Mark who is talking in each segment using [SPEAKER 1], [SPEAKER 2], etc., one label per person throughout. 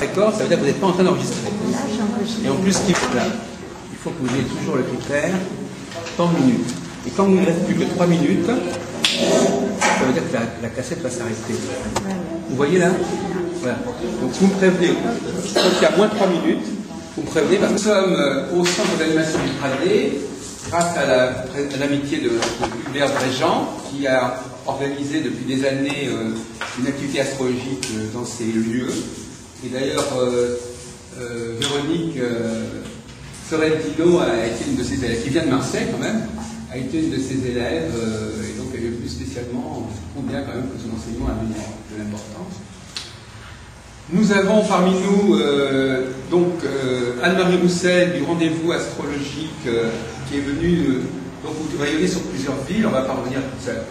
[SPEAKER 1] D'accord, ça veut dire que vous n'êtes pas en train d'enregistrer. Et en plus, il faut que vous ayez toujours le critère temps minutes. Et quand il ne reste plus que 3 minutes, ça veut dire que la cassette va s'arrêter. Vous voyez là? Voilà. Donc vous me prévenez, quand il y a moins de 3 minutes, vous me prévenez, parce que nous sommes au centre d'animation du Pradé, grâce à l'amitié de Hubert Bréjean, qui a organisé depuis des années une activité astrologique dans ces lieux. Et d'ailleurs, Véronique Sorrentino a été une de ses élèves, qui vient de Marseille quand même, a été une de ses élèves, et donc elle est plus spécialement, on trouve bien quand même que son enseignement a de l'importance. Nous avons parmi nous Anne-Marie Roussel du rendez-vous astrologique qui est venue donc rayonner sur plusieurs villes, on ne va pas revenir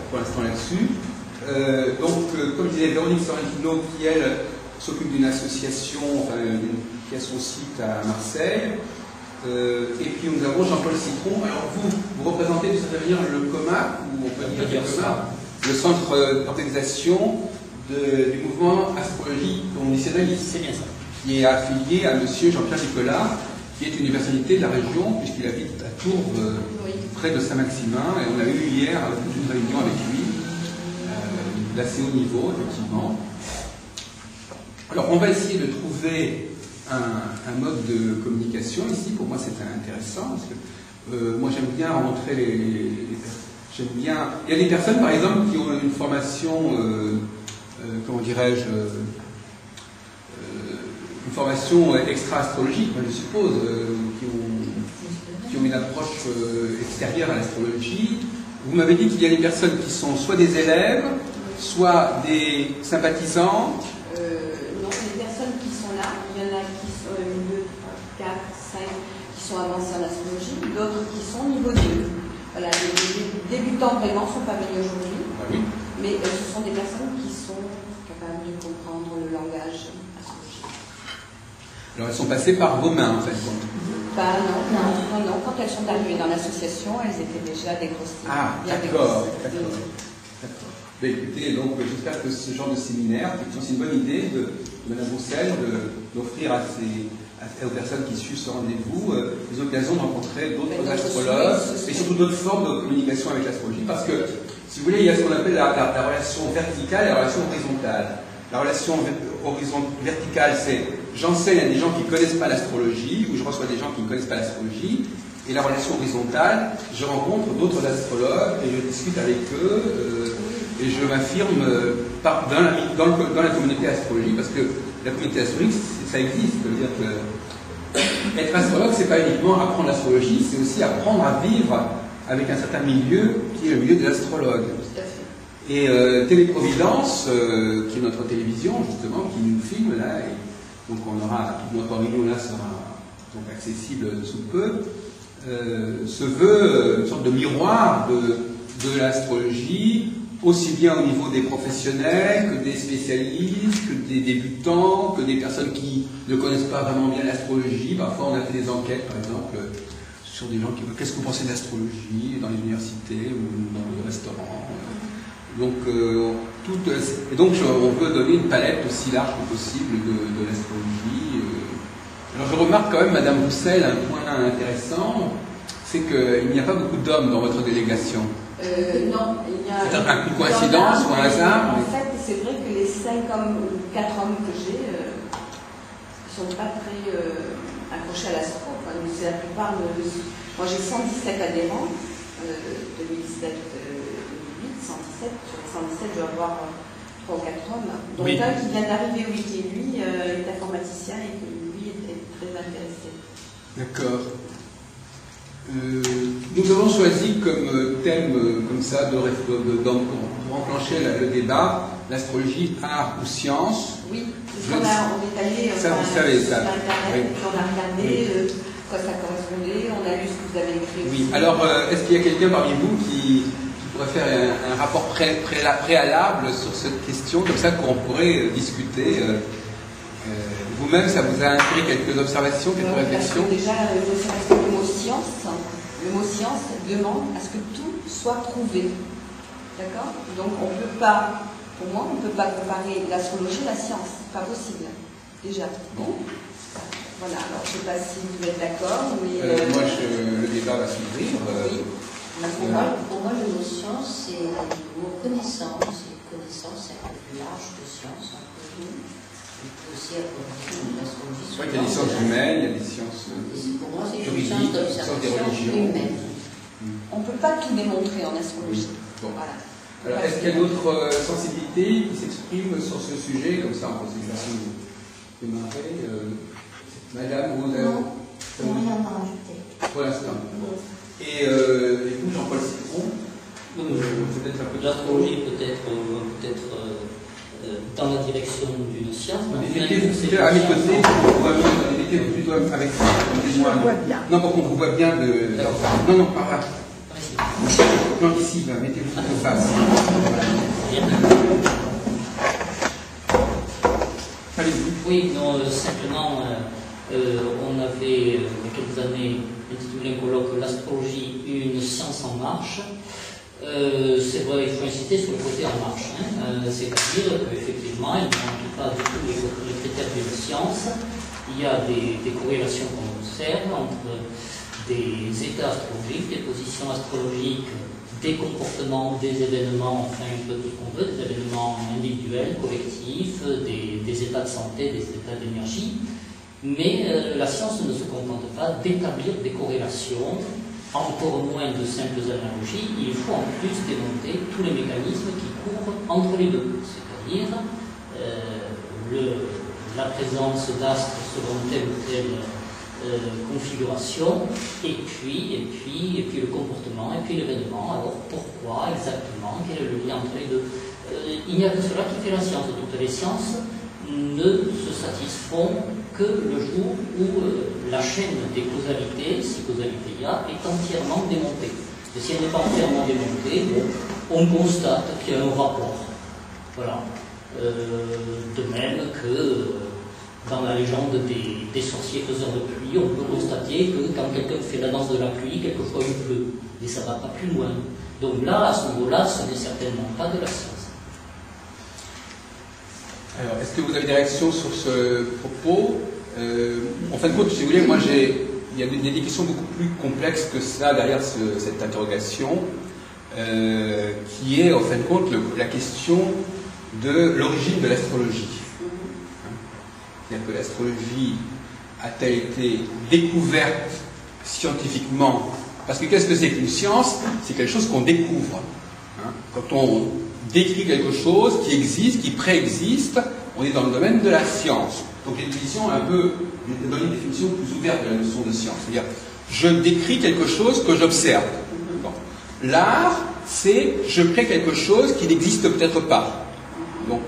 [SPEAKER 1] pour l'instant là-dessus. Comme disait Véronique Sorrentino, qui elle s'occupe d'une association qui a son site à Marseille. Et puis nous avons Jean-Paul Citron. Alors vous représentez d'une certaine manière le COMAC, ou on peut dire le centre d'organisation du mouvement astrologie conditionnaliste. C'est bien ça. Qui est affilié à M. Jean-Pierre Nicolas, qui est une personnalité de la région, puisqu'il habite à Tours, près de Saint-Maximin. Et on a eu hier une réunion avec lui, d'assez haut niveau, effectivement. Alors on va essayer de trouver un mode de communication ici. Pour moi c'est intéressant parce que moi j'aime bien rencontrer j'aime bien. Il y a des personnes par exemple qui ont une formation, comment dirais-je, une formation extra-astrologique, je suppose, qui ont une approche extérieure à l'astrologie. Vous m'avez dit qu'il y a des personnes qui sont soit des élèves, soit des sympathisants.
[SPEAKER 2] Il y en a qui sont 2, 4, 5 qui sont avancés en astrologie, d'autres qui sont au niveau 2. Voilà, les débutants vraiment ne sont pas venus aujourd'hui, mais ce sont des personnes qui sont capables de comprendre le langage astrologique.
[SPEAKER 1] Alors elles sont passées par vos mains en fait.
[SPEAKER 2] Non. Quand elles sont arrivées dans l'association, elles étaient déjà dégrosses.
[SPEAKER 1] Ah, d'accord. Ben, écoutez, donc j'espère que ce genre de séminaire, c'est une bonne idée de Mme Roussel d'offrir aux personnes qui suivent ce rendez-vous des occasions de rencontrer d'autres astrologues et surtout d'autres formes de communication avec l'astrologie, parce que, si vous voulez, il y a ce qu'on appelle la relation verticale et la relation horizontale. La relation verticale, c'est j'enseigne à des gens qui ne connaissent pas l'astrologie, ou je reçois des gens qui ne connaissent pas l'astrologie, et la relation horizontale, je rencontre d'autres astrologues et je discute avec eux. Et je m'affirme dans la communauté astrologique, parce que la communauté astrologique, ça existe. Ça veut dire que être astrologue, c'est pas uniquement apprendre l'astrologie, c'est aussi apprendre à vivre avec un certain milieu qui est le milieu de l'astrologue. Et Téléprovidence, qui est notre télévision, justement, qui nous filme là, et donc notre réunion là sera donc accessible sous peu, se veut une sorte de miroir de l'astrologie, aussi bien au niveau des professionnels, que des spécialistes, que des débutants, que des personnes qui ne connaissent pas vraiment bien l'astrologie. Parfois on a fait des enquêtes, par exemple, sur des gens qui disent qu'est-ce que vous pensez de l'astrologie dans les universités ou dans les restaurants. Donc, on veut donner une palette aussi large que possible de l'astrologie. Alors je remarque quand même, Madame Roussel, un point intéressant, c'est qu'il n'y a pas beaucoup d'hommes dans votre délégation.
[SPEAKER 2] Non, il y a...
[SPEAKER 1] C'est une coïncidence ou un hasard?
[SPEAKER 2] En fait, c'est vrai que les 5 hommes ou 4 hommes que j'ai ne sont pas très accrochés à l'astro. Enfin, c'est la plupart moi j'ai 117 adhérents, 2017, 2008, 117. Sur les 117, je dois avoir 3 ou 4 hommes. Donc un qui vient d'arriver, qui lui est informaticien et qui lui est très intéressé.
[SPEAKER 1] D'accord. Nous avons choisi comme thème comme ça pour enclencher le débat l'astrologie, art ou science.
[SPEAKER 2] Oui, on est allé
[SPEAKER 1] ça, vous savez ça.
[SPEAKER 2] Sur Internet, on a regardé quoi ça correspondait, on a lu ce que vous avez écrit.
[SPEAKER 1] Oui, alors est-ce qu'il y a quelqu'un parmi vous qui pourrait faire un rapport préalable sur cette question, comme ça qu'on pourrait discuter vous-même, ça vous a inspiré quelques observations, quelques réflexions?
[SPEAKER 2] Déjà, le mot science demande à ce que tout soit prouvé. D'accord? Donc on peut pas, pour moi, on ne peut pas comparer l'astrologie et la science. Pas possible. déjà.
[SPEAKER 1] Bon.
[SPEAKER 2] Voilà, alors je ne sais pas si vous êtes d'accord, mais...
[SPEAKER 1] Moi, le débat va s'ouvrir.
[SPEAKER 2] Oui.
[SPEAKER 3] Pour moi, le mot science, c'est le mot connaissance. Et connaissance, c'est un peu plus large que science. On peut aussi avoir l'astrologie.
[SPEAKER 1] C'est vrai qu'il y a des sciences humaines, il y a des sciences
[SPEAKER 3] pour moi, c'est une
[SPEAKER 1] juridiques,
[SPEAKER 3] science
[SPEAKER 1] des sciences des
[SPEAKER 3] d'observation
[SPEAKER 1] religions.
[SPEAKER 3] humaine.
[SPEAKER 2] On ne peut pas tout démontrer en astrologie.
[SPEAKER 1] Bon.
[SPEAKER 2] Voilà.
[SPEAKER 1] Alors, est-ce qu'il y a d'autres sensibilités qui s'expriment sur ce sujet, comme ça, en considération de démarrer Madame, vous avez...
[SPEAKER 3] Non, rien à rajouter.
[SPEAKER 1] Pour l'instant. Et vous, Jean-Paul Citron, peut-être un peu
[SPEAKER 4] l'astrologie peut-être dans la direction d'une science.
[SPEAKER 1] Mettez-vous à mes côtés, mettez-vous plutôt avec moi. Non, pour qu'on vous voit bien de. Non, non, par là. Non, ici, mettez-vous plutôt face. Allez-y.
[SPEAKER 4] Oui, non, simplement, on avait, il y a quelques années, intitulé un colloque L'astrologie, une science en marche. C'est vrai, il faut insister sur le côté en marche. C'est-à-dire qu'effectivement, il ne manque pas du tout les critères d'une science. Il y a des corrélations qu'on observe entre des états astrologiques, des positions astrologiques, des comportements, des événements, enfin un peu tout ce qu'on veut, des événements individuels, collectifs, des états de santé, des états d'énergie. Mais la science ne se contente pas d'établir des corrélations, encore moins de simples analogies. Il faut en plus démonter tous les mécanismes qui courent entre les deux, c'est-à-dire la présence d'astres selon telle ou telle configuration, et puis le comportement, et puis l'événement. Alors pourquoi exactement? Quel est le lien entre les deux? Il n'y a que cela qui fait la science. Toutes les sciences ne se satisfont que le jour où la chaîne des causalités, si causalité il y a, est entièrement démontée. Et si elle n'est pas entièrement démontée, on constate qu'il y a un rapport. Voilà. De même que dans la légende des sorciers faiseurs de pluie, on peut constater que quand quelqu'un fait la danse de la pluie, quelquefois il pleut. Et ça ne va pas plus loin. Donc là, à ce niveau-là, ce n'est certainement pas de la science.
[SPEAKER 1] Alors, est-ce que vous avez des réactions sur ce propos? En fin de compte, si vous voulez, il y a des questions beaucoup plus complexes que ça derrière cette interrogation, qui est, en fin de compte, la question de l'origine de l'astrologie. C'est-à-dire que l'astrologie a-t-elle été découverte scientifiquement? Parce que qu'est-ce que c'est qu'une science? C'est quelque chose qu'on découvre. Quand on décrit quelque chose qui existe, qui préexiste, on est dans le domaine de la science. Donc j'ai une définition une définition plus ouverte de la notion de science. C'est-à-dire, je décris quelque chose que j'observe. Bon. L'art, c'est je crée quelque chose qui n'existe peut-être pas. Bon.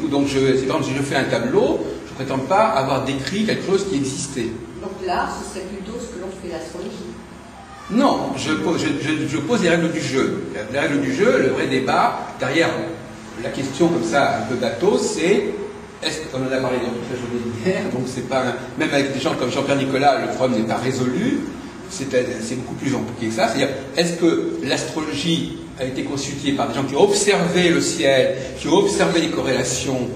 [SPEAKER 1] Donc par exemple, si je fais un tableau, je ne prétends pas avoir décrit quelque chose qui existait.
[SPEAKER 2] Donc l'art, ce serait plutôt ce que l'on fait l'astrologie.
[SPEAKER 1] Non, je pose les règles du jeu. Les règles du jeu, le vrai débat, derrière la question comme ça, un peu bateau, c'est, est-ce qu'on en a parlé dans toute la journée d'hier, donc c'est pas, même avec des gens comme Jean-Pierre Nicolas, le problème n'est pas résolu, c'est beaucoup plus compliqué que ça, c'est-à-dire, est-ce que l'astrologie a été consultée par des gens qui ont observé le ciel, qui ont observé les corrélations,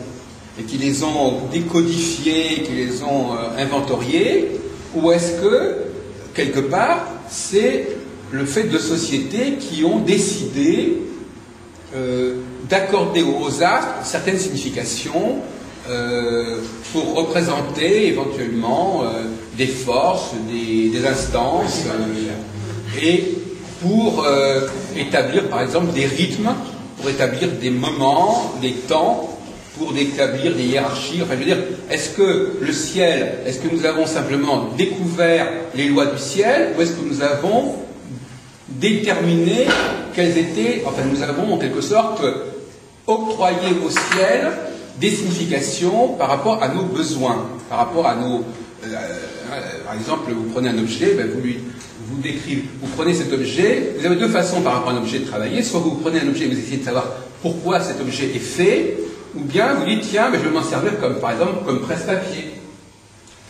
[SPEAKER 1] et qui les ont décodifiées, qui les ont inventoriées, ou est-ce que, quelque part, c'est le fait de sociétés qui ont décidé d'accorder aux astres certaines significations pour représenter éventuellement des forces, des instances, et pour établir par exemple des rythmes, pour établir des moments, des temps, pour établir des hiérarchies. Enfin, je veux dire, est-ce que le ciel, est-ce que nous avons simplement découvert les lois du ciel, ou est-ce que nous avons déterminé quelles étaient, enfin nous avons en quelque sorte octroyé au ciel des significations par rapport à nos besoins, par rapport à nos... par exemple, vous prenez un objet, ben vous décrivez, vous prenez cet objet, vous avez deux façons par rapport à un objet de travailler, soit vous prenez un objet et vous essayez de savoir pourquoi cet objet est fait, ou bien vous dites, tiens, mais je vais m'en servir comme, par exemple, comme presse-papier.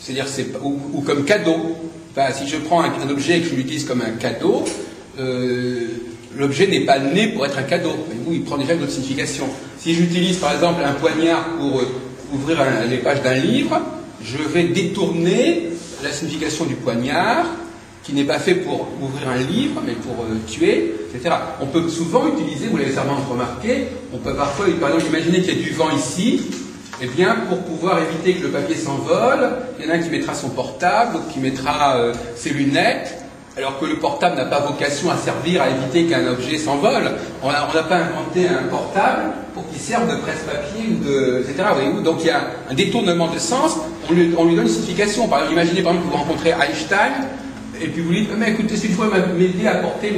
[SPEAKER 1] C'est-à-dire, ou comme cadeau. Enfin, si je prends un objet et que je l'utilise comme un cadeau, l'objet n'est pas né pour être un cadeau. Il prend déjà d'autres significations. Si j'utilise, par exemple, un poignard pour ouvrir les pages d'un livre, je vais détourner la signification du poignard, qui n'est pas fait pour ouvrir un livre, mais pour tuer, etc. On peut souvent utiliser, vous l'avez certainement remarqué, on peut parfois, par exemple, imaginer qu'il y a du vent ici, eh bien, pour pouvoir éviter que le papier s'envole, il y en a un qui mettra son portable, l'autre qui mettra ses lunettes, alors que le portable n'a pas vocation à servir à éviter qu'un objet s'envole. On n'a pas inventé un portable pour qu'il serve de presse-papier ou de, etc. Voyez-vous. Donc il y a un détournement de sens, on lui donne une signification. Par exemple, imaginez par exemple que vous rencontrez Einstein, et puis vous lui dites, mais écoutez, s'il faut m'aider à porter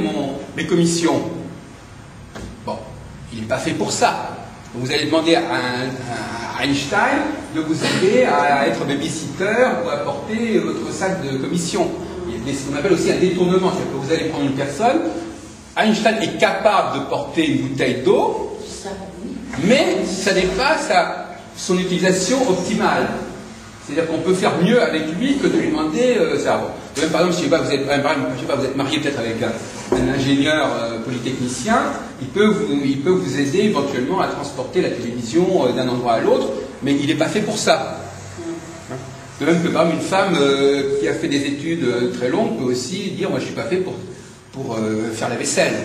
[SPEAKER 1] mes commissions. Bon, il n'est pas fait pour ça. Vous allez demander à Einstein de vous aider à être babysitter ou à porter votre sac de commission. Il y a ce qu'on appelle aussi un détournement. C'est-à-dire que vous allez prendre une personne, Einstein est capable de porter une bouteille d'eau, mais ça n'est pas son utilisation optimale. C'est-à-dire qu'on peut faire mieux avec lui que de lui demander ça. Bon. De même, par exemple, si vous êtes marié peut-être avec un ingénieur polytechnicien, il peut vous aider éventuellement à transporter la télévision d'un endroit à l'autre, mais il n'est pas fait pour ça. De même que par exemple une femme qui a fait des études très longues peut aussi dire moi je ne suis pas fait pour faire la vaisselle.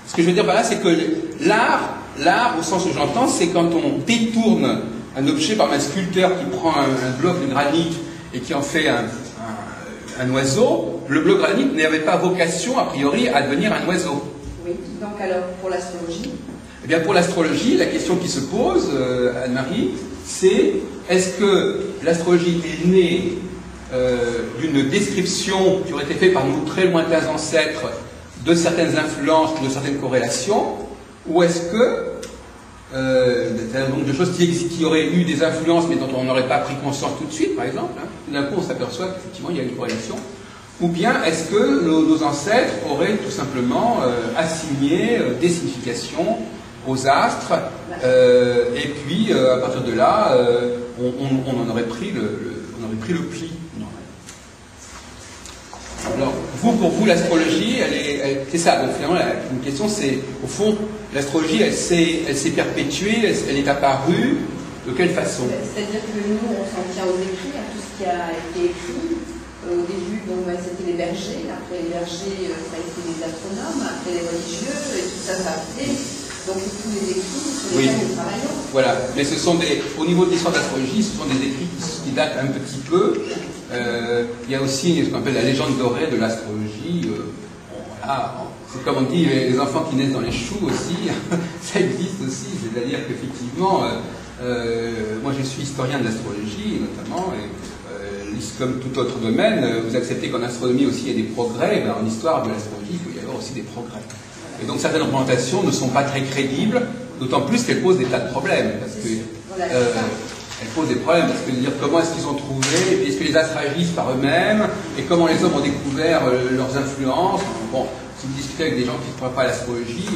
[SPEAKER 1] Ce que je veux dire par là, c'est que l'art au sens où j'entends, c'est quand on détourne un objet, par exemple un sculpteur qui prend un bloc de granit et qui en fait un oiseau, le bloc de granit n'avait pas vocation a priori à devenir un oiseau.
[SPEAKER 2] Oui, donc alors pour l'astrologie?
[SPEAKER 1] Eh bien pour l'astrologie, la question qui se pose, Anne-Marie, c'est est-ce que l'astrologie est née d'une description qui aurait été faite par nos très lointains ancêtres de certaines influences, de certaines corrélations, ou est-ce que c'est un nombre de choses qui auraient eu des influences mais dont on n'aurait pas pris conscience tout de suite, par exemple, hein, d'un coup on s'aperçoit qu'effectivement il y a une corrélation, ou bien est-ce que nos ancêtres auraient tout simplement assigné des significations aux astres, et puis à partir de là, on en aurait pris le pli. Alors, pour vous, l'astrologie, c'est ça. Donc finalement, une question, c'est, au fond, l'astrologie, elle s'est perpétuée, elle est apparue, de quelle façon?
[SPEAKER 2] C'est-à-dire que nous, on s'en tient aux écrits, à tout ce qui a été écrit. Au début, c'était les bergers, après les bergers, ça a été les astronomes, après les religieux, et tout ça, ça a été. Donc tous les écrits sur lesquels nous travaillons. Voilà,
[SPEAKER 1] mais ce sont au niveau de l'histoire de l'astrologie, ce sont des écrits qui datent un petit peu. Il y a aussi ce qu'on appelle la légende dorée de l'astrologie. C'est comme on dit, les enfants qui naissent dans les choux aussi, ça existe aussi. C'est-à-dire qu'effectivement, moi je suis historien de l'astrologie notamment, et comme tout autre domaine, vous acceptez qu'en astronomie aussi il y a des progrès, en histoire de l'astrologie il peut y avoir aussi des progrès. Et donc certaines représentations ne sont pas très crédibles, d'autant plus qu'elles posent des tas de problèmes. Parce que, elles posent des problèmes, parce que dire comment est-ce qu'ils ont trouvé, et puis est-ce que les astres agissent par eux-mêmes, et comment les hommes ont découvert leurs influences. Bon, si vous discutez avec des gens qui ne croient pas à l'astrologie,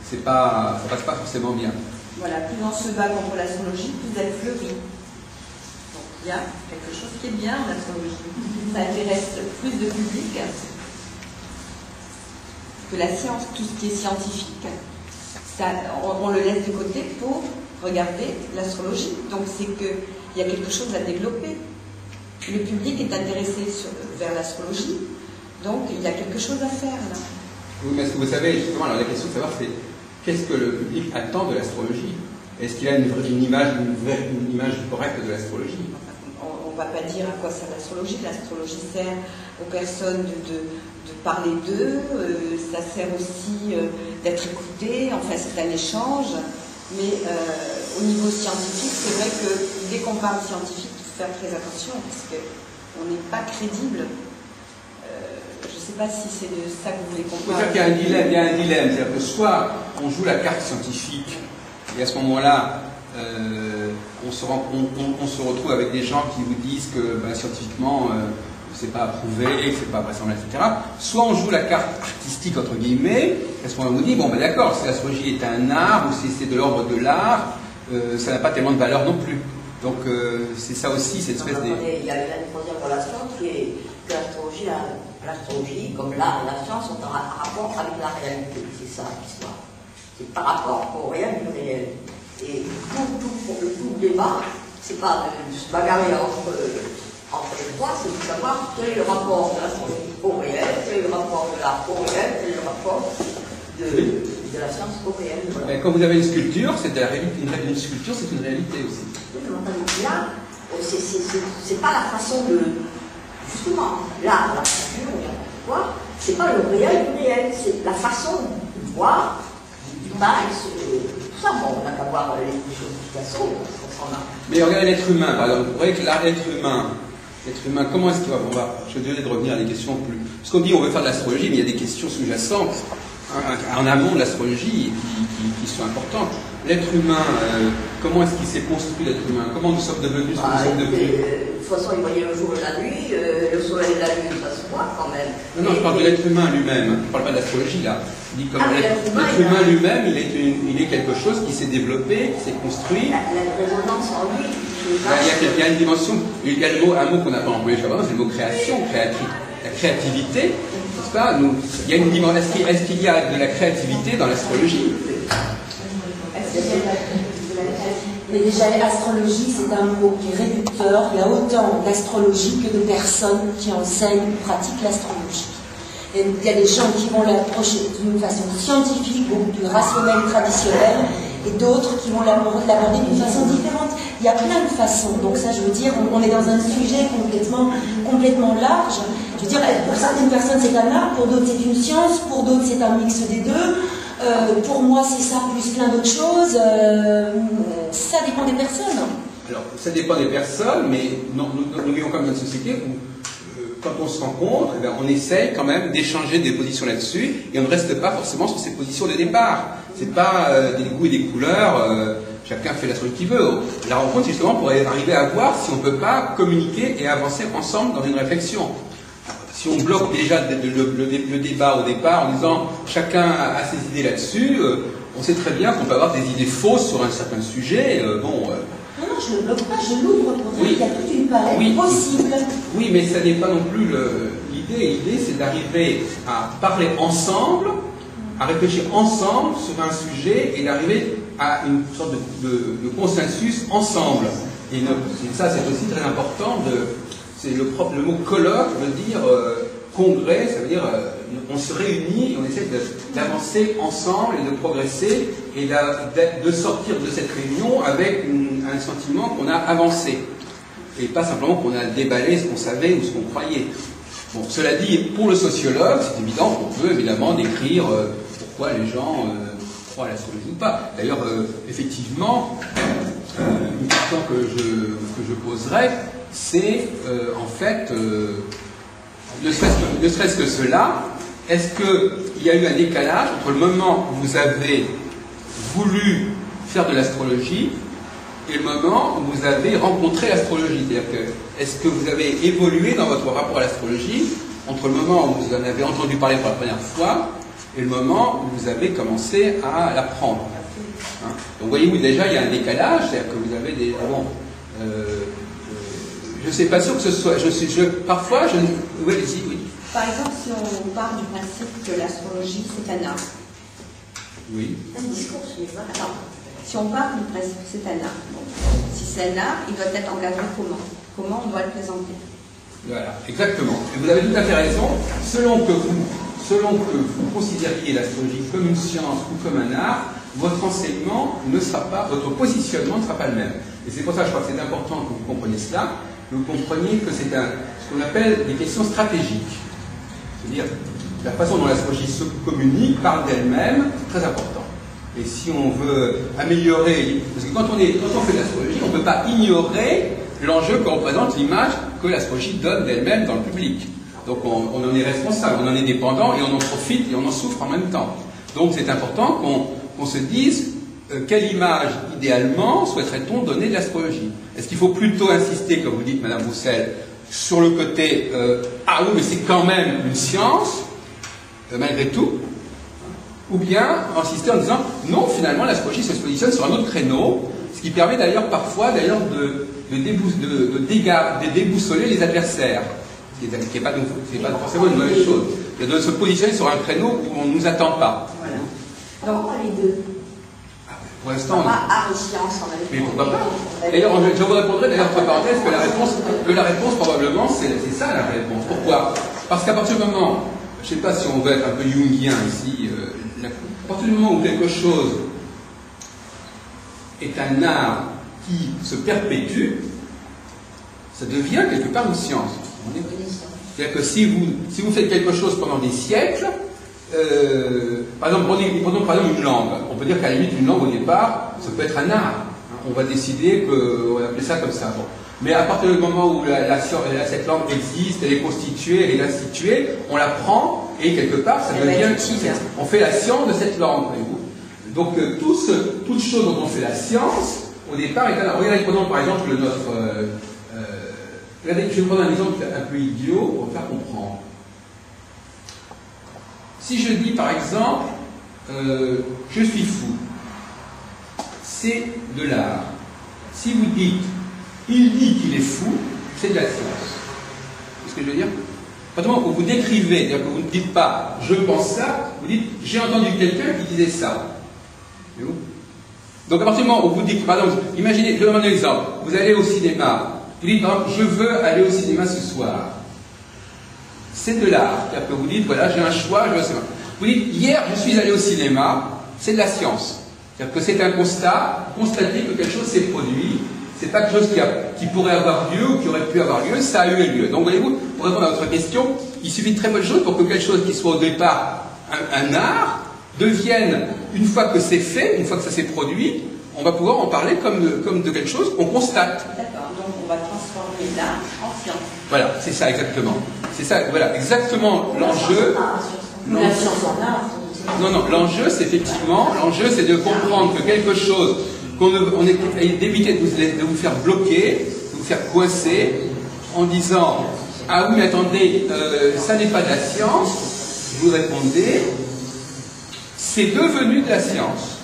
[SPEAKER 1] ça passe pas forcément bien.
[SPEAKER 2] Voilà, plus on se bat contre l'astrologie, plus elle fleurit. Donc il y a quelque chose qui est bien en astrologie. Ça intéresse plus de public que la science, tout ce qui est scientifique, on le laisse de côté pour regarder l'astrologie. Donc c'est qu'il y a quelque chose à développer. Le public est intéressé vers l'astrologie, donc il y a quelque chose à faire là.
[SPEAKER 1] Oui, mais est-ce que vous savez, justement, alors la question de savoir c'est qu'est-ce que le public attend de l'astrologie? Est-ce qu'il a une image correcte de l'astrologie?
[SPEAKER 2] On ne va pas dire à quoi sert l'astrologie. L'astrologie sert aux personnes de parler d'eux, ça sert aussi d'être écouté, enfin c'est un échange, mais au niveau scientifique, c'est vrai que dès qu'on parle scientifique, il faut faire très attention, parce qu'on n'est pas crédible. Je ne sais pas si c'est de ça que vous voulez comprendre.
[SPEAKER 1] Il y a un dilemme, c'est-à-dire que soit on joue la carte scientifique, et à ce moment-là, on se retrouve avec des gens qui vous disent que scientifiquement, c'est pas approuvé, que c'est pas vraisemblable, etc. Soit on joue la carte artistique, entre guillemets, parce qu'on vous dit, bon, d'accord, si l'astrologie est un art, ou si c'est de l'ordre de l'art, ça n'a pas tellement de valeur non plus. Donc, c'est ça aussi, cette espèce de...
[SPEAKER 3] Il y a une troisième relation qui est que l'astrologie, comme l'art et la science, sont en rapport avec la réalité. C'est ça l'histoire. C'est par rapport au réel du réel. Et tout le débat,
[SPEAKER 2] c'est pas de se bagarrer entre les trois, c'est de savoir quel est le rapport de l'astrologie au réel, quel est le rapport de l'art au réel, quel est le rapport de la science au réel.
[SPEAKER 1] Mais quand vous avez une sculpture, c'est une sculpture, c'est une réalité aussi.
[SPEAKER 2] Oui, mais là, c'est pas la façon de. Justement, l'art, la sculpture, quoi, c'est pas le réel du réel, c'est la façon de voir, du mal, tout ça. Bon, on n'a qu'à voir les choses de Picasso, on s'en a.
[SPEAKER 1] Mais regardez l'être humain, par exemple. Vous voyez que l'être humain, comment est-ce qu'il va. Je vais de revenir à des questions plus. Parce qu'on dit on veut faire de l'astrologie, mais il y a des questions sous-jacentes en amont de l'astrologie qui sont importantes. L'être humain, comment est-ce qu'il s'est construit l'être humain? Comment nous sommes devenus ce que nous sommes devenus?
[SPEAKER 2] De toute façon, il voyait le jour et la nuit, le soleil et la lune, ça se voit quand même.
[SPEAKER 1] Non, je parle de l'être humain lui-même. Je ne parle pas d'astrologie là. Je dis comme l'être humain lui-même, il est quelque chose qui s'est développé, qui s'est construit.
[SPEAKER 2] La résonance en lui.
[SPEAKER 1] Il y a une dimension, il y a un mot qu'on n'a pas employé jusqu'à maintenant, c'est le mot création, la créativité. N'est-ce pas? Il y a une dimension. Est-ce qu'il y a de la créativité dans l'astrologie?
[SPEAKER 5] Mais déjà, l'astrologie, c'est un mot qui est réducteur. Il y a autant d'astrologie que de personnes qui enseignent ou pratiquent l'astrologie. Et il y a des gens qui vont l'approcher d'une façon scientifique, beaucoup plus rationnelle, traditionnelle, et d'autres qui vont l'aborder d'une façon différente. Il y a plein de façons. Donc ça, je veux dire, on est dans un sujet complètement large. Je veux dire, pour certaines personnes, c'est un art, pour d'autres, c'est une science, pour d'autres, c'est un mix des deux. Pour moi, c'est ça plus plein d'autres choses. Ça dépend des personnes.
[SPEAKER 1] Alors, ça dépend des personnes, mais nous vivons quand même dans une société où, quand on se rencontre, eh bien, on essaye quand même d'échanger des positions là-dessus, et on ne reste pas forcément sur ces positions de départ. C'est pas des goûts et des couleurs, chacun fait la chose qu'il veut. La rencontre, c'est justement pour arriver à voir si on ne peut pas communiquer et avancer ensemble dans une réflexion. Si on bloque déjà le débat au départ en disant chacun a ses idées là-dessus, on sait très bien qu'on peut avoir des idées fausses sur un certain sujet.
[SPEAKER 5] Non, je ne le bloque pas, je l'ouvre pour dire qu'il y a toute une palette possible.
[SPEAKER 1] Oui, mais ça n'est pas non plus l'idée. L'idée, c'est d'arriver à parler ensemble, à réfléchir ensemble sur un sujet et d'arriver à une sorte de consensus ensemble. Et ça, c'est aussi très important c'est le mot colloque veut dire congrès, ça veut dire on se réunit et on essaie d'avancer ensemble et de progresser et de sortir de cette réunion avec un sentiment qu'on a avancé et pas simplement qu'on a déballé ce qu'on savait ou ce qu'on croyait. Bon, cela dit, pour le sociologue, c'est évident qu'on peut évidemment décrire pourquoi les gens croient à l'astrologie ou pas. D'ailleurs, effectivement, une question que je poserais, c'est en fait, ne serait-ce que cela, est-ce qu'il y a eu un décalage entre le moment où vous avez voulu faire de l'astrologie et le moment où vous avez rencontré l'astrologie? C'est-à-dire que, est-ce que vous avez évolué dans votre rapport à l'astrologie entre le moment où vous en avez entendu parler pour la première fois et le moment où vous avez commencé à l'apprendre? Hein? Donc voyez-vous, déjà il y a un décalage, c'est-à-dire que vous avez des... je ne suis pas sûr que ce soit... parfois, je... Oui, allez-y, oui.
[SPEAKER 2] Par exemple, si on part du principe que l'astrologie, c'est un art.
[SPEAKER 1] Oui.
[SPEAKER 2] Un discours, attends. Si on part du principe que c'est un art, bon, si c'est un art, il doit être encadré comment? Comment on doit le présenter?
[SPEAKER 1] Voilà, exactement. Et vous avez tout à fait raison. Selon que vous considériez l'astrologie comme une science ou comme un art, votre enseignement ne sera pas, votre positionnement ne sera pas le même. Et c'est pour ça que je crois que c'est important que vous compreniez cela, que vous compreniez que c'est ce qu'on appelle des questions stratégiques. C'est-à-dire, la façon dont l'astrologie se communique, parle d'elle-même, c'est très important. Et si on veut améliorer, parce que quand on fait de l'astrologie, on ne peut pas ignorer l'enjeu que représente l'image que l'astrologie donne d'elle-même dans le public. Donc on en est responsable, on en est dépendant et on en profite et on en souffre en même temps. Donc c'est important qu'on se dise quelle image idéalement souhaiterait-on donner de l'astrologie. Est-ce qu'il faut plutôt insister, comme vous dites Madame Roussel, sur le côté ah oui mais c'est quand même une science malgré tout, ou bien insister en disant non, finalement l'astrologie se positionne sur un autre créneau, ce qui permet d'ailleurs parfois de déboussoler les adversaires, ce qui n'est pas forcément une mauvaise chose, de se positionner sur un créneau où on ne nous attend pas.
[SPEAKER 2] Voilà. Donc les deux.
[SPEAKER 1] Pour l'instant,
[SPEAKER 2] pas art et science en même temps.
[SPEAKER 1] mais pourquoi pas? D'ailleurs, je vous répondrai d'ailleurs entre parenthèses que la réponse probablement c'est ça la réponse. Pourquoi? Parce qu'à partir du moment, je ne sais pas si on veut être un peu jungien ici, à partir du moment où quelque chose est un art qui se perpétue, ça devient quelque part une science. C'est-à-dire que si vous faites quelque chose pendant des siècles, par exemple, prenons par exemple une langue. On peut dire qu'à la limite, une langue au départ, ça peut être un art. On va décider qu'on va appeler ça comme ça. Bon. Mais à partir du moment où cette langue existe, elle est constituée, elle est instituée, on la prend et quelque part, ça devient. On fait la science de cette langue. Voyez-vous. Donc, toute chose dont on fait la science, au départ, est un art. Regardez, prenons par exemple regardez, je vais prendre un exemple un peu idiot pour faire comprendre. Si je dis par exemple, je suis fou, c'est de l'art. Si vous dites, il dit qu'il est fou, c'est de la science. C'est ce que je veux dire? Pratiquement, vous décrivez, c'est-à-dire que vous ne dites pas, je pense ça, vous dites, j'ai entendu quelqu'un qui disait ça. Donc à partir du moment où vous dites, par exemple, imaginez, je vous donne un exemple, vous allez au cinéma, vous dites, par exemple, je veux aller au cinéma ce soir. C'est de l'art. C'est-à-dire que vous dites, voilà, j'ai un choix, je veux au cinéma. Vous dites, hier, je suis allé au cinéma, c'est de la science. C'est-à-dire que c'est un constat, constater que quelque chose s'est produit, c'est pas quelque chose qui pourrait avoir lieu ou qui aurait pu avoir lieu, ça a eu lieu. Donc voyez-vous, pour répondre à votre question, il suffit de très peu de choses pour que quelque chose qui soit au départ un art devienne, une fois que c'est fait, une fois que ça s'est produit, on va pouvoir en parler comme de quelque chose qu'on constate.
[SPEAKER 2] D'accord, donc on va transformer l'art en science.
[SPEAKER 1] Voilà, c'est ça exactement. C'est ça, voilà, exactement l'enjeu.
[SPEAKER 5] La science en art.
[SPEAKER 1] Non, l'enjeu c'est effectivement, l'enjeu c'est de comprendre que quelque chose, d'éviter de vous faire bloquer, de vous faire coincer, en disant, ah oui mais attendez, ça n'est pas de la science, vous répondez, c'est devenu de la science.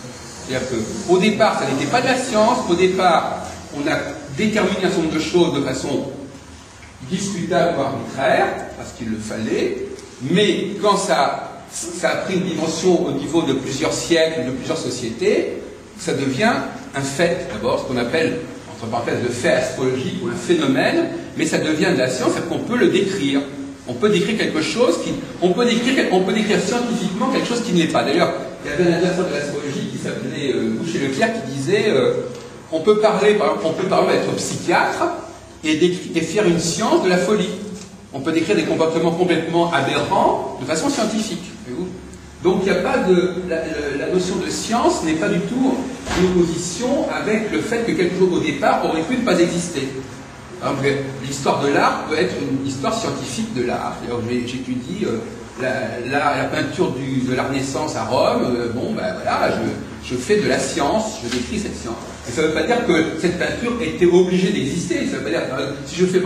[SPEAKER 1] C'est-à-dire qu'au départ, ça n'était pas de la science, au départ, on a déterminé un certain nombre de choses de façon discutable ou arbitraire, parce qu'il le fallait, mais quand ça a pris une dimension au niveau de plusieurs siècles, de plusieurs sociétés, ça devient un fait, d'abord, ce qu'on appelle, entre parenthèses, le fait astrologique ou un phénomène, mais ça devient de la science, c'est-à-dire qu'on peut le décrire. On peut décrire quelque chose on peut décrire scientifiquement quelque chose qui ne l'est pas. D'ailleurs, il y avait un adversaire de l'astrologie qui s'appelait Boucher-Leclerc qui disait on peut parler, par exemple, être psychiatre et faire une science de la folie. On peut décrire des comportements complètement aberrants de façon scientifique. Donc il n'y a pas la notion de science n'est pas du tout en opposition avec le fait que quelque chose au départ aurait pu ne pas exister. L'histoire de l'art peut être une histoire scientifique de l'art. J'étudie la peinture de la Renaissance à Rome. Voilà, je fais de la science, je décris cette science. Et ça ne veut pas dire que cette peinture était obligée d'exister. Ça veut pas dire si je fais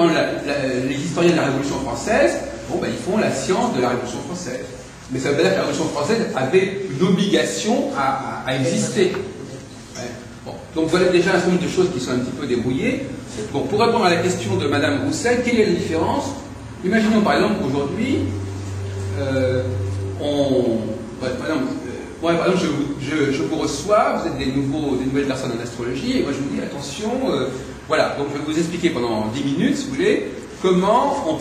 [SPEAKER 1] les historiens de la Révolution française, ils font la science de la Révolution française. Mais ça veut pas dire que la Révolution française avait une obligation à exister. Ouais. Bon. Donc voilà déjà un certain nombre de choses qui sont un petit peu débrouillées. Bon, pour répondre à la question de Madame Roussel, quelle est la différence? Imaginons par exemple qu'aujourd'hui, par exemple, je vous reçois, vous êtes des nouvelles personnes en astrologie, et moi je vous dis attention, voilà, donc je vais vous expliquer pendant 10 minutes, si vous voulez, comment vous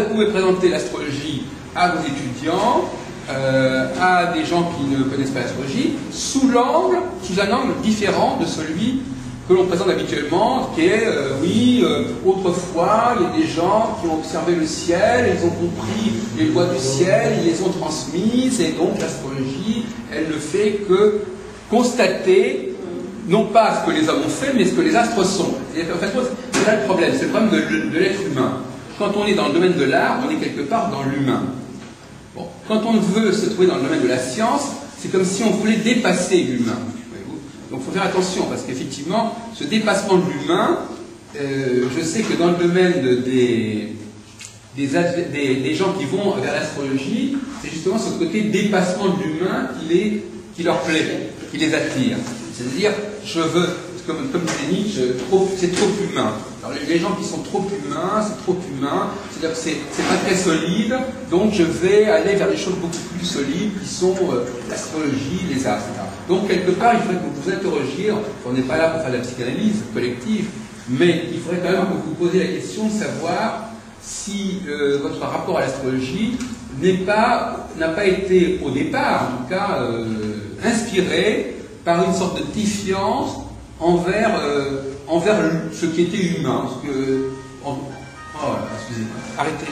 [SPEAKER 1] pouvez présenter l'astrologie à vos étudiants, à des gens qui ne connaissent pas l'astrologie, sous un angle différent de celui que l'on présente habituellement, qui est, autrefois, il y a des gens qui ont observé le ciel, ils ont compris les lois du ciel, ils les ont transmises, et donc l'astrologie, elle ne fait que constater, non pas ce que les hommes ont fait, mais ce que les astres sont. En fait, c'est là le problème, c'est le problème de l'être humain. Quand on est dans le domaine de l'art, on est quelque part dans l'humain. Bon. Quand on veut se trouver dans le domaine de la science, c'est comme si on voulait dépasser l'humain. Donc il faut faire attention, parce qu'effectivement, ce dépassement de l'humain, je sais que dans le domaine des gens qui vont vers l'astrologie, c'est justement ce côté dépassement de l'humain qui leur plaît, qui les attire. C'est-à-dire, ce comme disait Nietzsche, c'est trop humain. Alors les gens qui sont trop humains, c'est trop humain, c'est-à-dire que c'est pas très solide, donc je vais aller vers des choses beaucoup plus solides qui sont l'astrologie, les arts, etc. Donc quelque part, il faudrait que vous vous interrogiez, on n'est pas là pour faire de la psychanalyse collective, mais il faudrait quand même que vous posiez la question de savoir si votre rapport à l'astrologie n'a pas été, au départ, en tout cas, inspiré par une sorte de défiance envers ce qui était humain. Excusez-moi, arrêtez.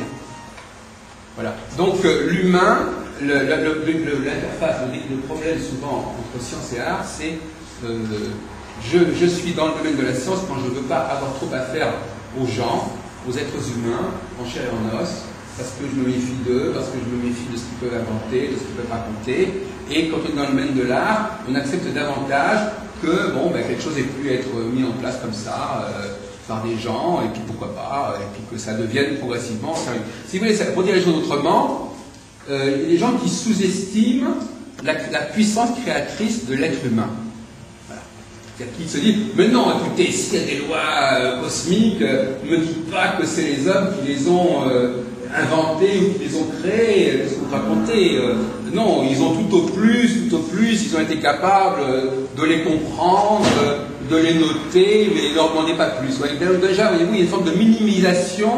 [SPEAKER 1] Voilà. Donc l'humain, l'interface, le problème souvent entre science et art, c'est je suis dans le domaine de la science quand je ne veux pas avoir trop à faire aux gens, aux êtres humains, en chair et en os, parce que je me méfie d'eux, parce que je me méfie de ce qu'ils peuvent inventer, de ce qu'ils peuvent raconter. Et quand on est dans le domaine de l'art, on accepte davantage que quelque chose ait pu être mis en place comme ça par des gens, et puis pourquoi pas, et puis que ça devienne progressivement sérieux. Si vous voulez, pour dire les choses autrement, il y a des gens qui sous-estiment la puissance créatrice de l'être humain. Qui se dit, mais non, écoutez, s'il y a des lois cosmiques, ne me dites pas que c'est les hommes qui les ont inventés ou qui les ont créés, qu'est-ce que vous racontez non, ils ont tout au plus, ils ont été capables de les comprendre, de les noter, mais ne leur demandez pas plus. Déjà, voyez-vous, il y a une forme de minimisation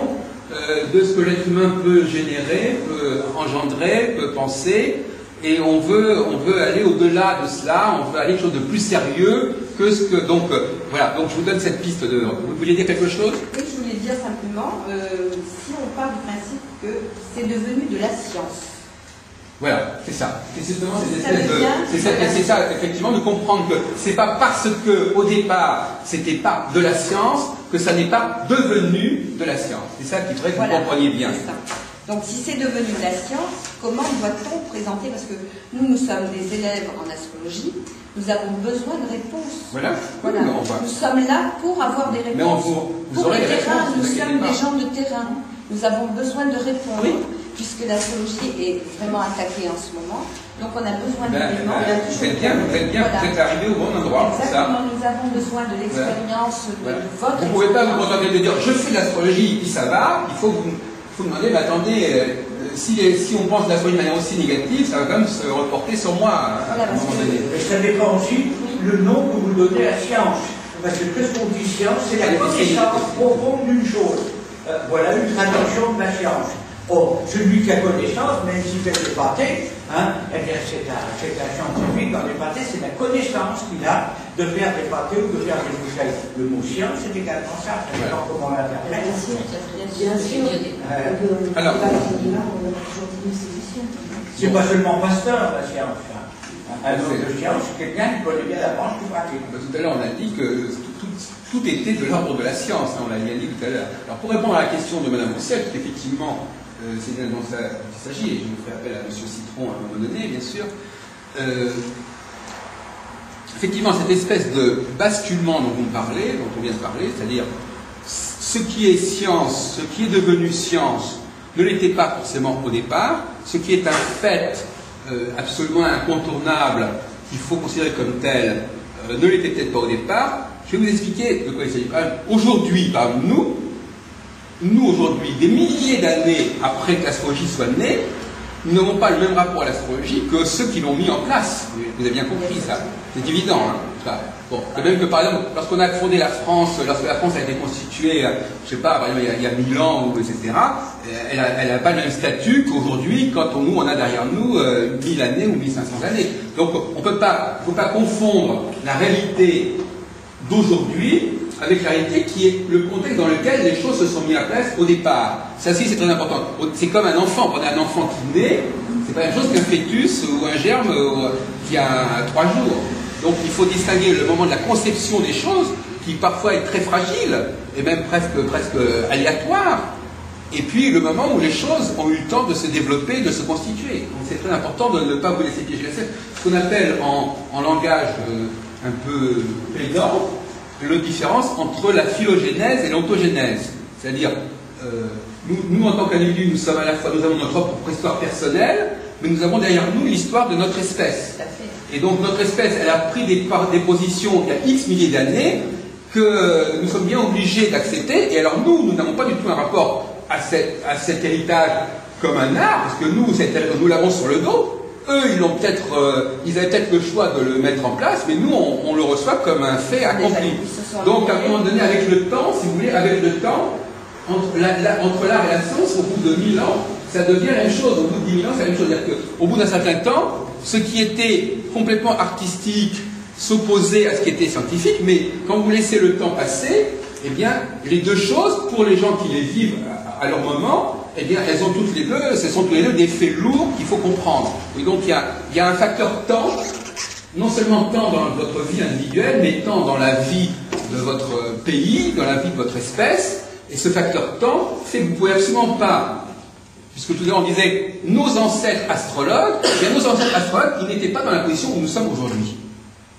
[SPEAKER 1] de ce que l'être humain peut générer, peut engendrer, peut penser, et on veut aller au-delà de cela, on veut aller quelque chose de plus sérieux que ce que... Donc, voilà, donc je vous donne cette piste de... Vous vouliez dire quelque chose?
[SPEAKER 2] Oui, je voulais dire simplement, si on part du principe que c'est devenu de la science.
[SPEAKER 1] Voilà, c'est ça. C'est justement c'est ça, effectivement, de comprendre que c'est pas parce que, au départ, c'était pas de la science, que ça n'est pas devenu de la science. C'est ça qu'il faudrait que vous compreniez bien.
[SPEAKER 2] Donc si c'est devenu de la science, comment doit-on présenter? Parce que nous sommes des élèves en astrologie, nous avons besoin de réponses.
[SPEAKER 1] Voilà.
[SPEAKER 2] Nous sommes là pour avoir des réponses.
[SPEAKER 1] Vous aurez des réponses.
[SPEAKER 2] Nous sommes des gens de terrain. Nous avons besoin de répondre, puisque l'astrologie est vraiment attaquée en ce moment. Donc on a besoin d'éléments.
[SPEAKER 1] Vous êtes arrivé au bon endroit.
[SPEAKER 2] Exactement, nous avons besoin de l'expérience de votre...
[SPEAKER 1] Vous ne pouvez pas vous contenter de dire je fais de l'astrologie, puis ça va. Il faut vous demander, mais attendez, si on pense l'astrologie de manière aussi négative, ça va quand même se reporter sur moi à un moment donné.
[SPEAKER 6] Mais ça dépend aussi le nom que vous donnez à la science. Parce que ce qu'on dit science, c'est la connaissance profonde d'une chose. Voilà une traduction de la science. Or, celui qui a connaissance, même s'il fait des pâtés, eh bien c'est un scientifique dans les pâtés, c'est la connaissance qu'il a de faire des pâtés ou de faire des bouteilles. Le mot science, c'est également ça. Ça dépend comment on l'interprète.
[SPEAKER 5] Bien sûr.
[SPEAKER 1] Alors,
[SPEAKER 6] c'est pas seulement Pasteur, la science. Un homme de science, c'est quelqu'un qui connaît bien la branche du pratique.
[SPEAKER 1] Tout à l'heure, on a dit que tout était de l'ordre de la science, on l'a dit tout à l'heure. Alors, pour répondre à la question de Mme Roussel, effectivement, c'est bien dont il s'agit, et je vous ferai appel à M. Citron à un moment donné, bien sûr. Effectivement, cette espèce de basculement dont on vient de parler, c'est-à-dire ce qui est science, ce qui est devenu science, ne l'était pas forcément au départ, ce qui est un fait absolument incontournable, qu'il faut considérer comme tel, ne l'était peut-être pas au départ. Je vais vous expliquer de quoi il s'agit. Aujourd'hui, par nous aujourd'hui, des milliers d'années après que l'astrologie soit née, nous n'avons pas le même rapport à l'astrologie que ceux qui l'ont mis en place. Vous avez bien compris ça. C'est évident. De même que par exemple, lorsqu'on a fondé la France, lorsque la France a été constituée, je sais pas, par exemple, il y a 1000 ans, etc., elle n'a pas le même statut qu'aujourd'hui quand nous, on a derrière nous 1000 années ou 1500 années. Donc il ne faut pas confondre la réalité d'aujourd'hui avec la réalité qui est le contexte dans lequel les choses se sont mises en place au départ. Ça aussi, c'est très important. C'est comme un enfant. Prenez un enfant qui naît, c'est pas la même chose qu'un fœtus ou un germe qui a 3 jours. Donc il faut distinguer le moment de la conception des choses, qui parfois est très fragile, et même presque aléatoire, et puis le moment où les choses ont eu le temps de se développer, de se constituer. Donc c'est très important de ne pas vous laisser piéger. Ce qu'on appelle en langage un peu pédant, la différence entre la phylogénèse et l'ontogénèse. C'est-à-dire, nous en tant qu'individus, nous avons notre propre histoire personnelle, mais nous avons derrière nous l'histoire de notre espèce. Et donc notre espèce, elle a pris des positions il y a X milliers d'années que nous sommes bien obligés d'accepter. Et alors nous n'avons pas du tout un rapport à cet héritage comme un art, parce que nous l'avons sur le dos. Eux, ils avaient peut-être le choix de le mettre en place, mais nous, on le reçoit comme un fait accompli. Donc, à un moment donné, avec le temps, si vous voulez, avec le temps, entre l'art et la science, au bout de 1000 ans, ça devient la même chose. Au bout de 10 000 ans, c'est la même chose. C'est-à-dire qu'au bout d'un certain temps, ce qui était complètement artistique s'opposait à ce qui était scientifique, mais quand vous laissez le temps passer, eh bien, les deux choses, pour les gens qui les vivent à leur moment, eh bien, elles ont toutes les deux, ce sont tous les deux des faits lourds qu'il faut comprendre. Et donc, il y a un facteur temps, non seulement temps dans votre vie individuelle, mais temps dans la vie de votre pays, dans la vie de votre espèce. Et ce facteur temps fait que vous ne pouvez absolument pas, puisque tout à l'heure on disait nos ancêtres astrologues, eh bien, nos ancêtres astrologues, ils n'étaient pas dans la position où nous sommes aujourd'hui.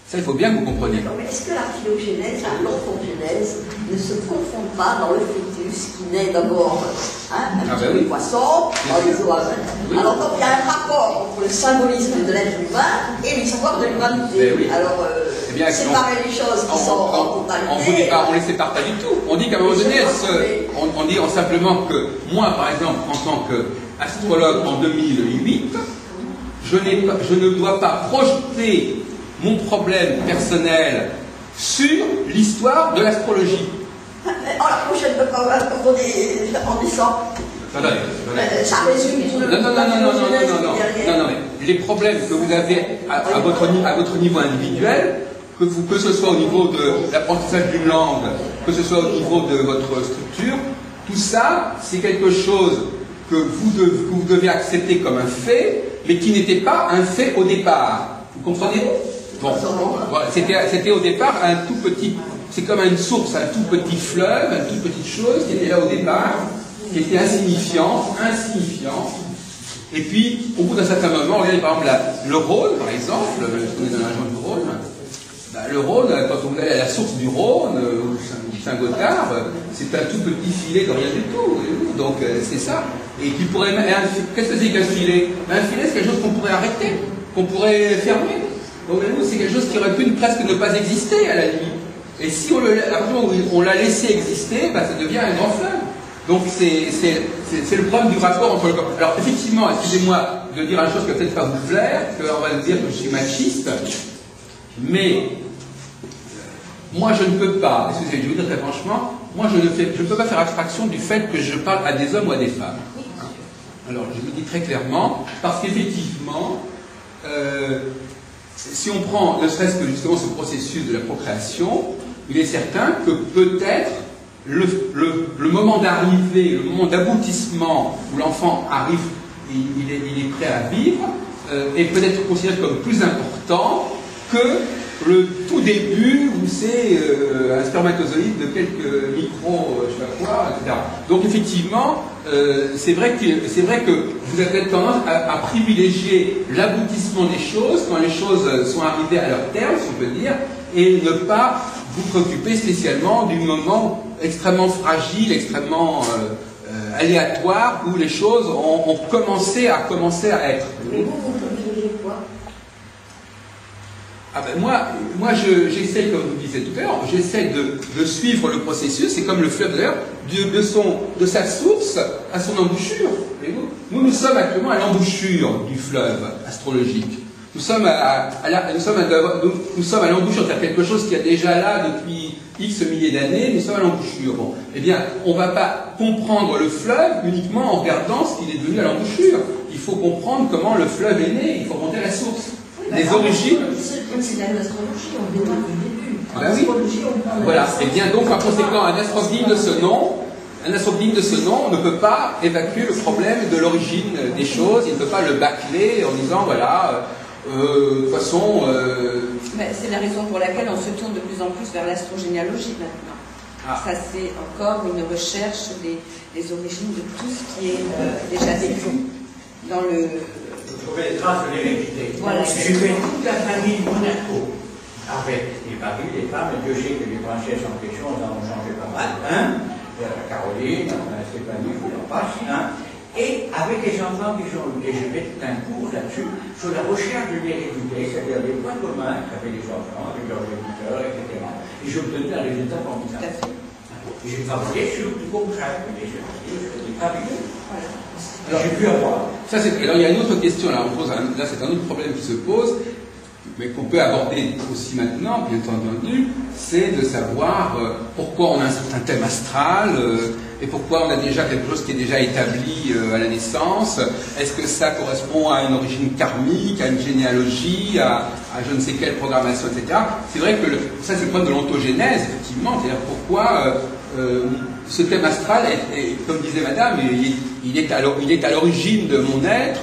[SPEAKER 1] Ça, il faut bien que vous compreniez.
[SPEAKER 7] Mais est-ce que la phylogénèse, l'orthogenèse, ne se confond pas dans le fœtus qui naît d'abord un petit peu poisson, dans les eaux à Alors, donc, il y a un rapport entre le symbolisme de l'être humain et l'histoire de l'humanité. Alors, séparer les choses qui sont en totalité.
[SPEAKER 1] On ne les sépare pas du tout. On dit qu'à un moment donné, on dit simplement que moi, par exemple, en tant qu'astrologue en 2008, je ne dois pas projeter mon problème personnel sur l'histoire de l'astrologie.
[SPEAKER 7] La prochaine en disant. Ça résume tout le
[SPEAKER 1] Non, mais les problèmes que vous avez à votre niveau individuel, que ce soit au niveau de l'apprentissage d'une langue, que ce soit au niveau de votre structure, tout ça, c'est quelque chose que vous devez accepter comme un fait, mais qui n'était pas un fait au départ. Vous comprenez ? Bon, voilà, c'était au départ un tout petit, c'est comme une source, un tout petit fleuve, une toute petite chose qui était là au départ, qui était insignifiant, et puis au bout d'un certain moment, regardez par exemple le Rhône, par exemple, on est dans la région du Rhône, le Rhône, quand vous allez à la source du Rhône, ou Saint-Gothard, c'est un tout petit filet de rien du tout, donc c'est ça. Et qui pourrait, qu'est-ce que c'est qu'un filet? Un filet, c'est quelque chose qu'on pourrait arrêter, qu'on pourrait fermer. Donc c'est quelque chose qui aurait pu presque ne pas exister à la limite. Et si à partir du moment où on l'a laissé exister, ça devient un grand fleuve. Donc c'est le problème du rapport entre le corps. Alors effectivement, excusez-moi de dire une chose qui va peut-être pas vous plaire, qu'on va dire que je suis machiste, mais moi je ne peux pas, excusez-moi, je vais vous dire très franchement, moi je ne peux pas faire abstraction du fait que je parle à des hommes ou à des femmes. Alors je le dis très clairement, parce qu'effectivement, si on prend ne serait-ce que justement ce processus de la procréation, il est certain que peut-être le moment d'arrivée, le moment d'aboutissement où l'enfant arrive, il est prêt à vivre, est peut-être considéré comme plus important que le tout début où c'est un spermatozoïde de quelques micros, je sais pas quoi, etc. Donc effectivement, c'est vrai que vous avez tendance à privilégier l'aboutissement des choses quand les choses sont arrivées à leur terme, si on peut dire, et ne pas vous préoccuper spécialement du moment extrêmement fragile, extrêmement aléatoire, où les choses ont commencé à être.
[SPEAKER 7] Mais vous privilégiez quoi?
[SPEAKER 1] Ah ben moi j'essaie, comme vous disiez tout à l'heure, j'essaie de suivre le processus, c'est comme le fleuve d'ailleurs, de sa source à son embouchure. Nous sommes actuellement à l'embouchure du fleuve astrologique. Nous sommes à l'embouchure, c'est-à-dire quelque chose qui est déjà là depuis X milliers d'années, nous sommes à l'embouchure. Bon, eh bien, on ne va pas comprendre le fleuve uniquement en regardant ce qu'il est devenu à l'embouchure. Il faut comprendre comment le fleuve est né, il faut remonter à la source. Les origines.
[SPEAKER 7] C'est l'astrologie, on démarre du début.
[SPEAKER 1] En astrologie, on parle. Voilà. Et bien donc, par conséquent, un astrologue digne de ce nom, ne peut pas évacuer le problème de l'origine des choses. Il ne peut pas le bâcler en disant voilà, de toute façon.
[SPEAKER 2] C'est la raison pour laquelle on se tourne de plus en plus vers l'astrogénéalogie maintenant. Ça, c'est encore une recherche des origines de tout ce qui est déjà vécu dans le.
[SPEAKER 6] Trouver les traces de l'hérédité.
[SPEAKER 2] Voilà.
[SPEAKER 6] J'ai fait toute la famille Monaco avec les maris, les femmes, et Dieu sait que les princesses en question, elles en ont changé pas mal, Caroline, Stéphanie, je vous en passe, et avec les enfants qui sont, et je mets un cours là-dessus, sur la recherche de l'hérédité, c'est-à-dire des points communs qu'avaient les enfants avec leurs géniteurs, etc. Et je obtenais un résultat formidable. Et j'ai travaillé sur du contraire, des pavillons. Alors j'ai pu avoir.
[SPEAKER 1] Ça, alors il y a une autre question, là c'est un autre problème qui se pose, mais qu'on peut aborder aussi maintenant, bien entendu, c'est de savoir pourquoi on a un certain thème astral, et pourquoi on a déjà quelque chose qui est déjà établi à la naissance. Est-ce que ça correspond à une origine karmique, à une généalogie, à je ne sais quelle programmation, etc. C'est vrai que ça c'est le point de l'ontogénèse, effectivement, c'est-à-dire pourquoi ce thème astral est, comme disait madame, il est à l'origine de mon être,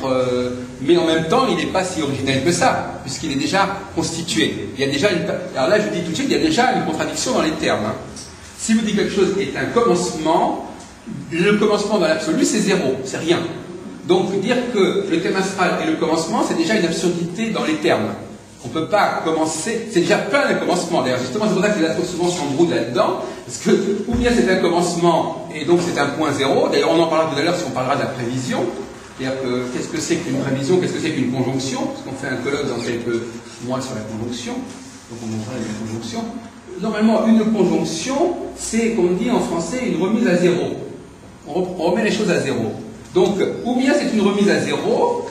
[SPEAKER 1] mais en même temps il n'est pas si originel que ça, puisqu'il est déjà constitué. Il y a déjà alors là je dis tout de suite, il y a déjà une contradiction dans les termes. Hein. Si vous dites quelque chose est un commencement, le commencement dans l'absolu c'est zéro, c'est rien. Donc dire que le thème astral est le commencement, c'est déjà une absurdité dans les termes. On ne peut pas commencer, c'est déjà plein de commencements. D'ailleurs, justement, c'est pour ça que les astres souvent s'embrouillent là-dedans, parce que, ou bien c'est un commencement, et donc c'est un point zéro. D'ailleurs, on en parlera tout à l'heure si on parlera de la prévision. C'est-à-dire que, qu'est-ce que c'est qu'une prévision, qu'est-ce que c'est qu'une conjonction, parce qu'on fait un colloque dans quelques mois sur la conjonction, donc on montrera la conjonction. Normalement, une conjonction, c'est, comme on dit en français, une remise à zéro. On remet les choses à zéro. Donc, ou bien c'est une remise à zéro,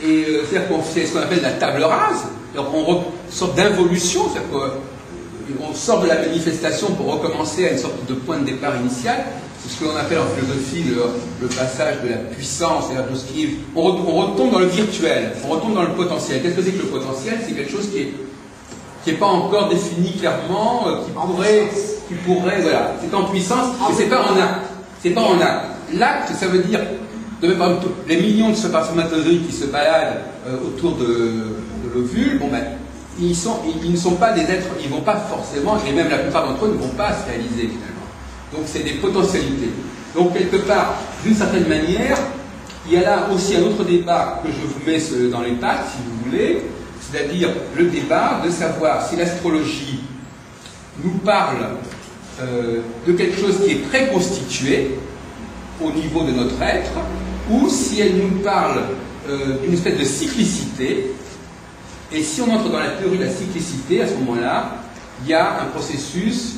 [SPEAKER 1] et c'est-à-dire qu'on fait ce qu'on appelle la table rase. Alors on sort d'involution, c'est-à-dire qu'on sort de la manifestation pour recommencer à une sorte de point de départ initial. C'est ce que l'on appelle en philosophie le passage de la puissance, c'est-à-dire de ce qui on retombe dans le virtuel, on retombe dans le potentiel. Qu'est-ce que c'est que le potentiel? C'est quelque chose qui n'est pas encore défini clairement, qui pourrait, voilà, c'est en puissance, mais c'est pas en acte. C'est pas en acte. L'acte, ça veut dire, de même par exemple, les millions de spermatozoïdes qui se baladent autour de l'ovule, bon ben, ils ne sont pas des êtres, ils ne vont pas forcément, et même la plupart d'entre eux ne vont pas se réaliser finalement. Donc c'est des potentialités. Donc quelque part, d'une certaine manière, il y a là aussi un autre débat que je vous mets dans les pattes, si vous voulez, c'est-à-dire le débat de savoir si l'astrologie nous parle de quelque chose qui est préconstitué au niveau de notre être, ou si elle nous parle d'une espèce de cyclicité. Et si on entre dans la théorie de la cyclicité, à ce moment-là, il y a un processus,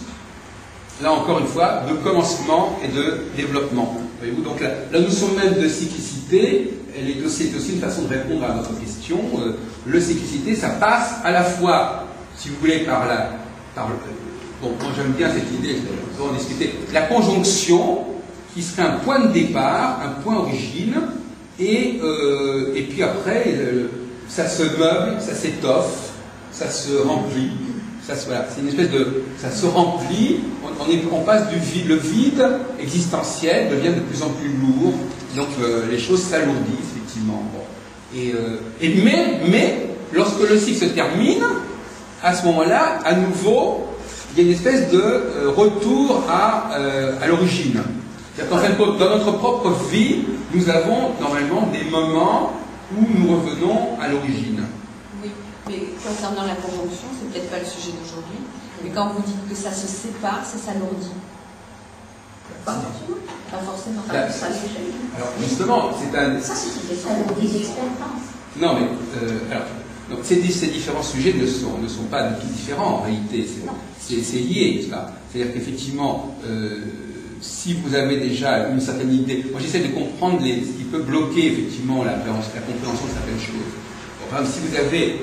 [SPEAKER 1] là encore une fois, de commencement et de développement. Voyez-vous, donc la notion même de cyclicité, c'est aussi une façon de répondre à notre question. Le cyclicité, ça passe à la fois, si vous voulez, bon, moi j'aime bien cette idée, on va en discuter, la conjonction, qui serait un point de départ, un point origine, et puis après, ça se meuble, ça s'étoffe, ça se remplit, voilà, c'est une espèce de... ça se remplit, on passe du vide, le vide existentiel devient de plus en plus lourd, donc les choses s'alourdissent, effectivement. Bon. Mais, lorsque le cycle se termine, à ce moment-là, à nouveau, il y a une espèce de retour à l'origine. C'est-à-dire qu'en fin de compte, dans notre propre vie, nous avons normalement des moments où nous revenons à l'origine.
[SPEAKER 2] Oui, mais concernant la conjonction, c'est peut-être pas le sujet d'aujourd'hui, mais quand vous dites que ça se sépare, ça s'alourdit. Pas forcément.
[SPEAKER 1] Alors justement, c'est un...
[SPEAKER 3] Ça, c'est une question des expériences.
[SPEAKER 1] Non, mais donc, ces différents sujets ne sont pas différents en réalité. C'est lié, ça. C'est-à-dire qu'effectivement, si vous avez déjà une certaine idée, moi j'essaie de comprendre ce qui peut bloquer effectivement la compréhension de certaines choses. Bon, par exemple, si vous avez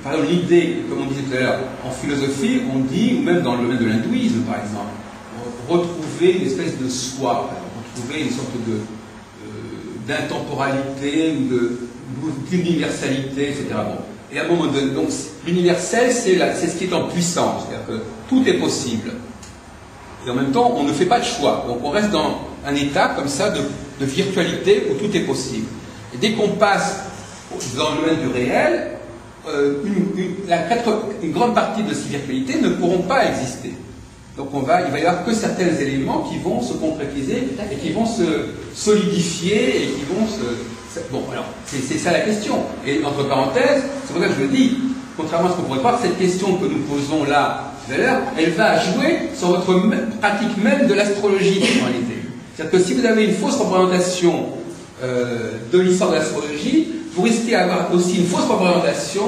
[SPEAKER 1] par exemple l'idée, comme on disait tout à l'heure, en philosophie, on dit, ou même dans le domaine de l'hindouisme par exemple, retrouver une espèce de soi, retrouver une sorte d'intemporalité ou d'universalité, etc. Bon. Et à un moment donné, donc l'universel, c'est ce qui est en puissance, c'est-à-dire que tout est possible. Et en même temps, on ne fait pas de choix. Donc on reste dans un état comme ça de virtualité où tout est possible. Et dès qu'on passe dans le domaine du réel, une grande partie de ces virtualités ne pourront pas exister. Donc il va y avoir que certains éléments qui vont se concrétiser et qui vont se solidifier et qui vont se... Bon, alors, c'est ça la question. Et entre parenthèses, c'est pour ça que je le dis, contrairement à ce qu'on pourrait croire, cette question que nous posons là, tout à l'heure, elle va jouer sur votre pratique même de l'astrologie en réalité. C'est-à-dire que si vous avez une fausse représentation de l'histoire de l'astrologie, vous risquez d'avoir aussi une fausse représentation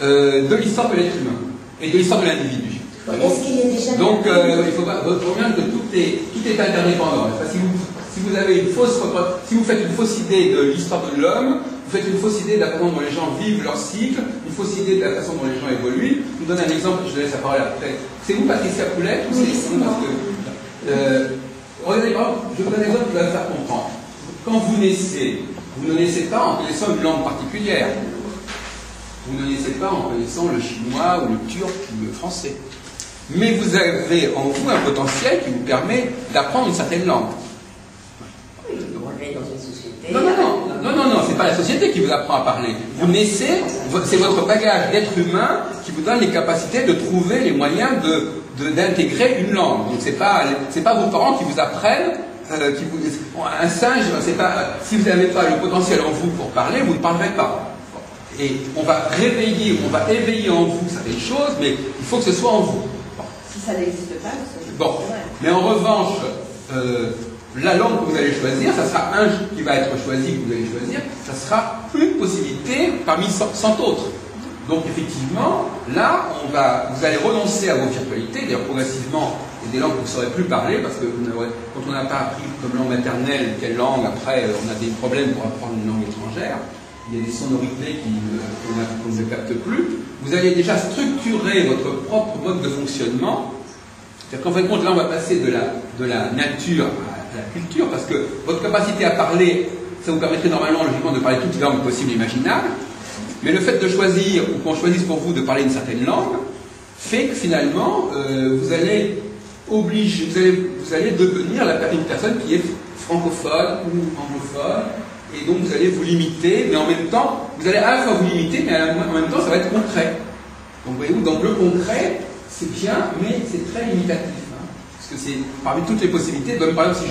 [SPEAKER 1] de l'histoire de l'être humain et de l'histoire de l'individu.
[SPEAKER 5] Est-ce qu'il est déjà...
[SPEAKER 1] Donc, il faut pas bien que tout est interdépendant. Si vous avez une fausse, si vous faites une fausse idée de l'histoire de l'homme, vous faites une fausse idée de la façon dont les gens vivent leur cycle, une fausse idée de la façon dont les gens évoluent. Je vous donne un exemple, je laisse la parole après. C'est vous, Patricia Poulet, ou c'est moi? Regardez, par exemple, je vous donne un exemple qui va vous faire comprendre. Quand vous naissez, vous ne naissez pas en connaissant une langue particulière. Vous ne naissez pas en connaissant le chinois ou le turc ou le français. Mais vous avez en vous un potentiel qui vous permet d'apprendre une certaine langue.
[SPEAKER 7] Oui, on est dans une société.
[SPEAKER 1] Non, c'est pas la société qui vous apprend à parler. Vous naissez, c'est votre bagage d'être humain qui vous donne les capacités de trouver les moyens d'intégrer une langue. Donc c'est pas vos parents qui vous apprennent, un singe, c'est pas, si vous n'avez pas le potentiel en vous pour parler, vous ne parlerez pas. Et on va éveiller en vous certaines choses, mais il faut que ce soit en vous.
[SPEAKER 2] Si ça n'existe pas,
[SPEAKER 1] bon. Mais en revanche, la langue que vous allez choisir, ça sera un qui va être choisi, que vous allez choisir, ça sera une possibilité parmi 100 autres. Donc effectivement, là, vous allez renoncer à vos virtualités, d'ailleurs progressivement, et des langues que vous ne saurez plus parler, parce que quand on n'a pas appris comme langue maternelle quelle langue, après on a des problèmes pour apprendre une langue étrangère, il y a des sonorités qu'on ne capte plus. Vous allez déjà structurer votre propre mode de fonctionnement. C'est-à-dire qu'en fin de compte, là, on va passer de la nature à la culture, parce que votre capacité à parler, ça vous permettrait normalement, logiquement, de parler toutes les langues possibles et imaginables. Mais le fait de choisir, ou qu'on choisisse pour vous de parler une certaine langue, fait que finalement, vous allez devenir une personne qui est francophone ou anglophone, et donc vous allez vous limiter, mais en même temps, vous allez à la fois vous limiter, mais en même temps, ça va être concret. Donc voyez-vous, donc le concret, c'est bien, mais c'est très limitatif. Hein, parce que c'est parmi toutes les possibilités. Donc, par exemple,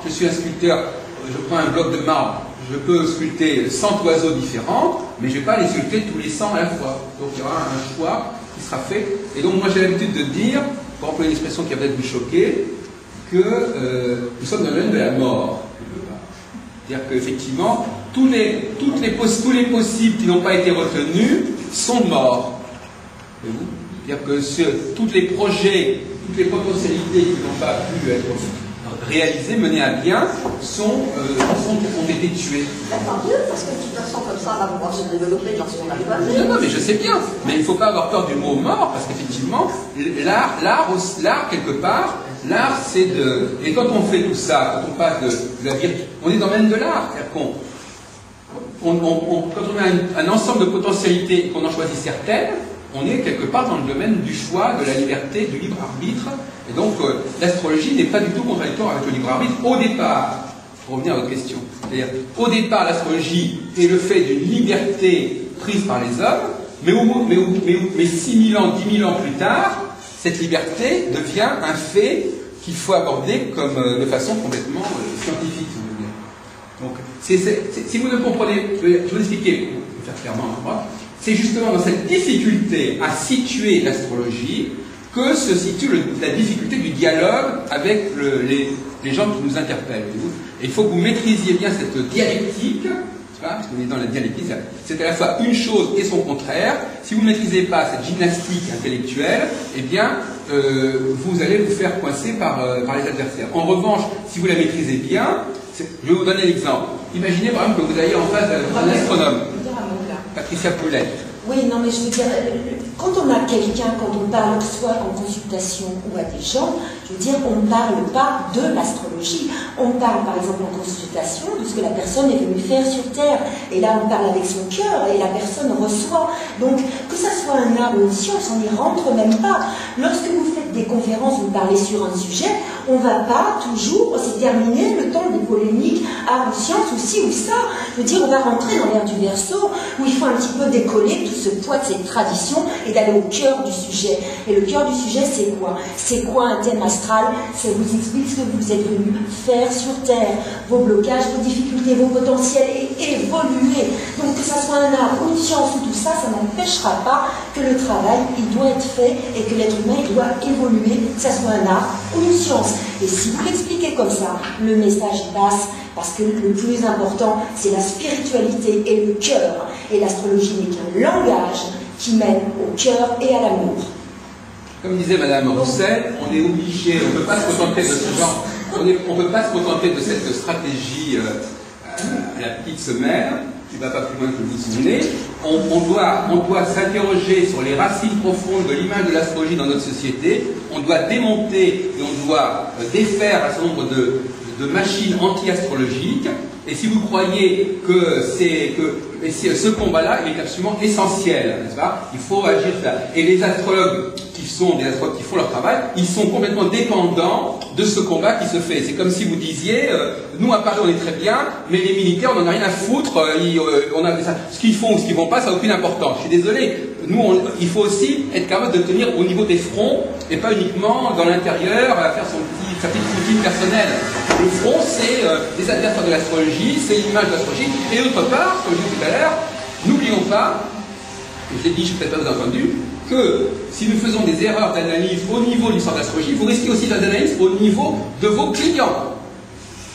[SPEAKER 1] si je suis un sculpteur, je prends un bloc de marbre, je peux sculpter 100 oiseaux différents, mais je ne vais pas les sculpter tous les 100 à la fois. Donc il y aura un choix qui sera fait. Et donc moi j'ai l'habitude de dire, pour employer une expression qui va peut-être vous choquer, que nous sommes dans le domaine de la mort. C'est-à-dire qu'effectivement, tous les possibles qui n'ont pas été retenus sont morts. C'est-à-dire que tous les projets, toutes les potentialités qui n'ont pas pu être réalisées, menées à bien, ont été tuées.
[SPEAKER 7] Tant mieux, parce que de toute façon, comme ça, on va pouvoir se développer dans ce qu'on arrive à faire.
[SPEAKER 1] Non, mais je sais bien. Mais il ne faut pas avoir peur du mot mort, parce qu'effectivement, l'art, quelque part, l'art, c'est de... Et quand on fait tout ça, quand on passe de la virtu, on est dans le domaine de l'art. C'est-à-dire quand on a un ensemble de potentialités et qu'on en choisit certaines, on est quelque part dans le domaine du choix, de la liberté, du libre arbitre. Et donc, l'astrologie n'est pas du tout contradictoire avec le libre arbitre au départ. Pour revenir à votre question. C'est-à-dire, au départ, l'astrologie est le fait d'une liberté prise par les hommes, mais 6 000 ans, 10 000 ans plus tard, cette liberté devient un fait qu'il faut aborder de façon complètement scientifique, si vous voulez. Donc, si vous ne comprenez, je vais vous expliquer, pour faire clairement, c'est justement dans cette difficulté à situer l'astrologie que se situe la difficulté du dialogue avec les gens qui nous interpellent. Et il faut que vous maîtrisiez bien cette dialectique, parce qu'on est dans la dialectique, c'est à la fois une chose et son contraire. Si vous ne maîtrisez pas cette gymnastique intellectuelle, eh bien, vous allez vous faire coincer par les adversaires. En revanche, si vous la maîtrisez bien, je vais vous donner l'exemple. Imaginez par exemple que vous ayez en face d'un astronome, Patricia Poulet.
[SPEAKER 5] Oui, non, mais je veux dire, quand on a quelqu'un, quand on parle soit en consultation ou à des gens, je veux dire, on ne parle pas de l'astrologie. On parle, par exemple, en consultation de ce que la personne est venue faire sur Terre. Et là, on parle avec son cœur et la personne reçoit. Donc, que ça soit un art ou une science, on n'y rentre même pas. Lorsque vous faites des conférences, vous parlez sur un sujet, on ne va pas toujours se terminer le temps des polémiques, art ou science, ou ci ou ça. Je veux dire, on va rentrer dans l'ère du Verseau, où il faut un petit peu décoller tout ce poids de cette tradition et d'aller au cœur du sujet. Et le cœur du sujet, c'est quoi? C'est quoi un thème astrologique? astral, ça vous explique ce que vous êtes venu faire sur Terre, vos blocages, vos difficultés, vos potentiels, et évoluer. Donc que ça soit un art ou une science ou tout ça, ça n'empêchera pas que le travail, il doit être fait et que l'être humain, il doit évoluer, que ça soit un art ou une science. Et si vous l'expliquez comme ça, le message passe, parce que le plus important, c'est la spiritualité et le cœur. Et l'astrologie n'est qu'un langage qui mène au cœur et à l'amour.
[SPEAKER 1] Comme disait Madame Roussel, on est obligé, on ne peut pas se contenter de ce genre, on peut pas se contenter de cette stratégie à la petite semelle, qui ne va pas plus loin que vous vous souvenez. On doit s'interroger sur les racines profondes de l'image de l'astrologie dans notre société. On doit démonter et on doit défaire un certain nombre de machines anti-astrologiques. Et si vous croyez que ce combat-là, il est absolument essentiel, n'est-ce pas? Il faut agir ça. Et les astrologues qui font leur travail, ils sont complètement dépendants de ce combat qui se fait. C'est comme si vous disiez, nous à Paris on est très bien, mais les militaires on n'en a rien à foutre, ce qu'ils font ou ce qu'ils ne font pas, ça n'a aucune importance. Je suis désolé, il faut aussi être capable de tenir au niveau des fronts, et pas uniquement dans l'intérieur, à faire sa petite routine personnelle. Le front, c'est les adversaires de l'astrologie, c'est l'image de l'astrologie, et d'autre part, comme je disais tout à l'heure, n'oublions pas, et je l'ai dit, je ne sais peut-être pas vous entendu, que si nous faisons des erreurs d'analyse au niveau de l'histoire de l'astrologie, vous risquez aussi d'analyse au niveau de vos clients.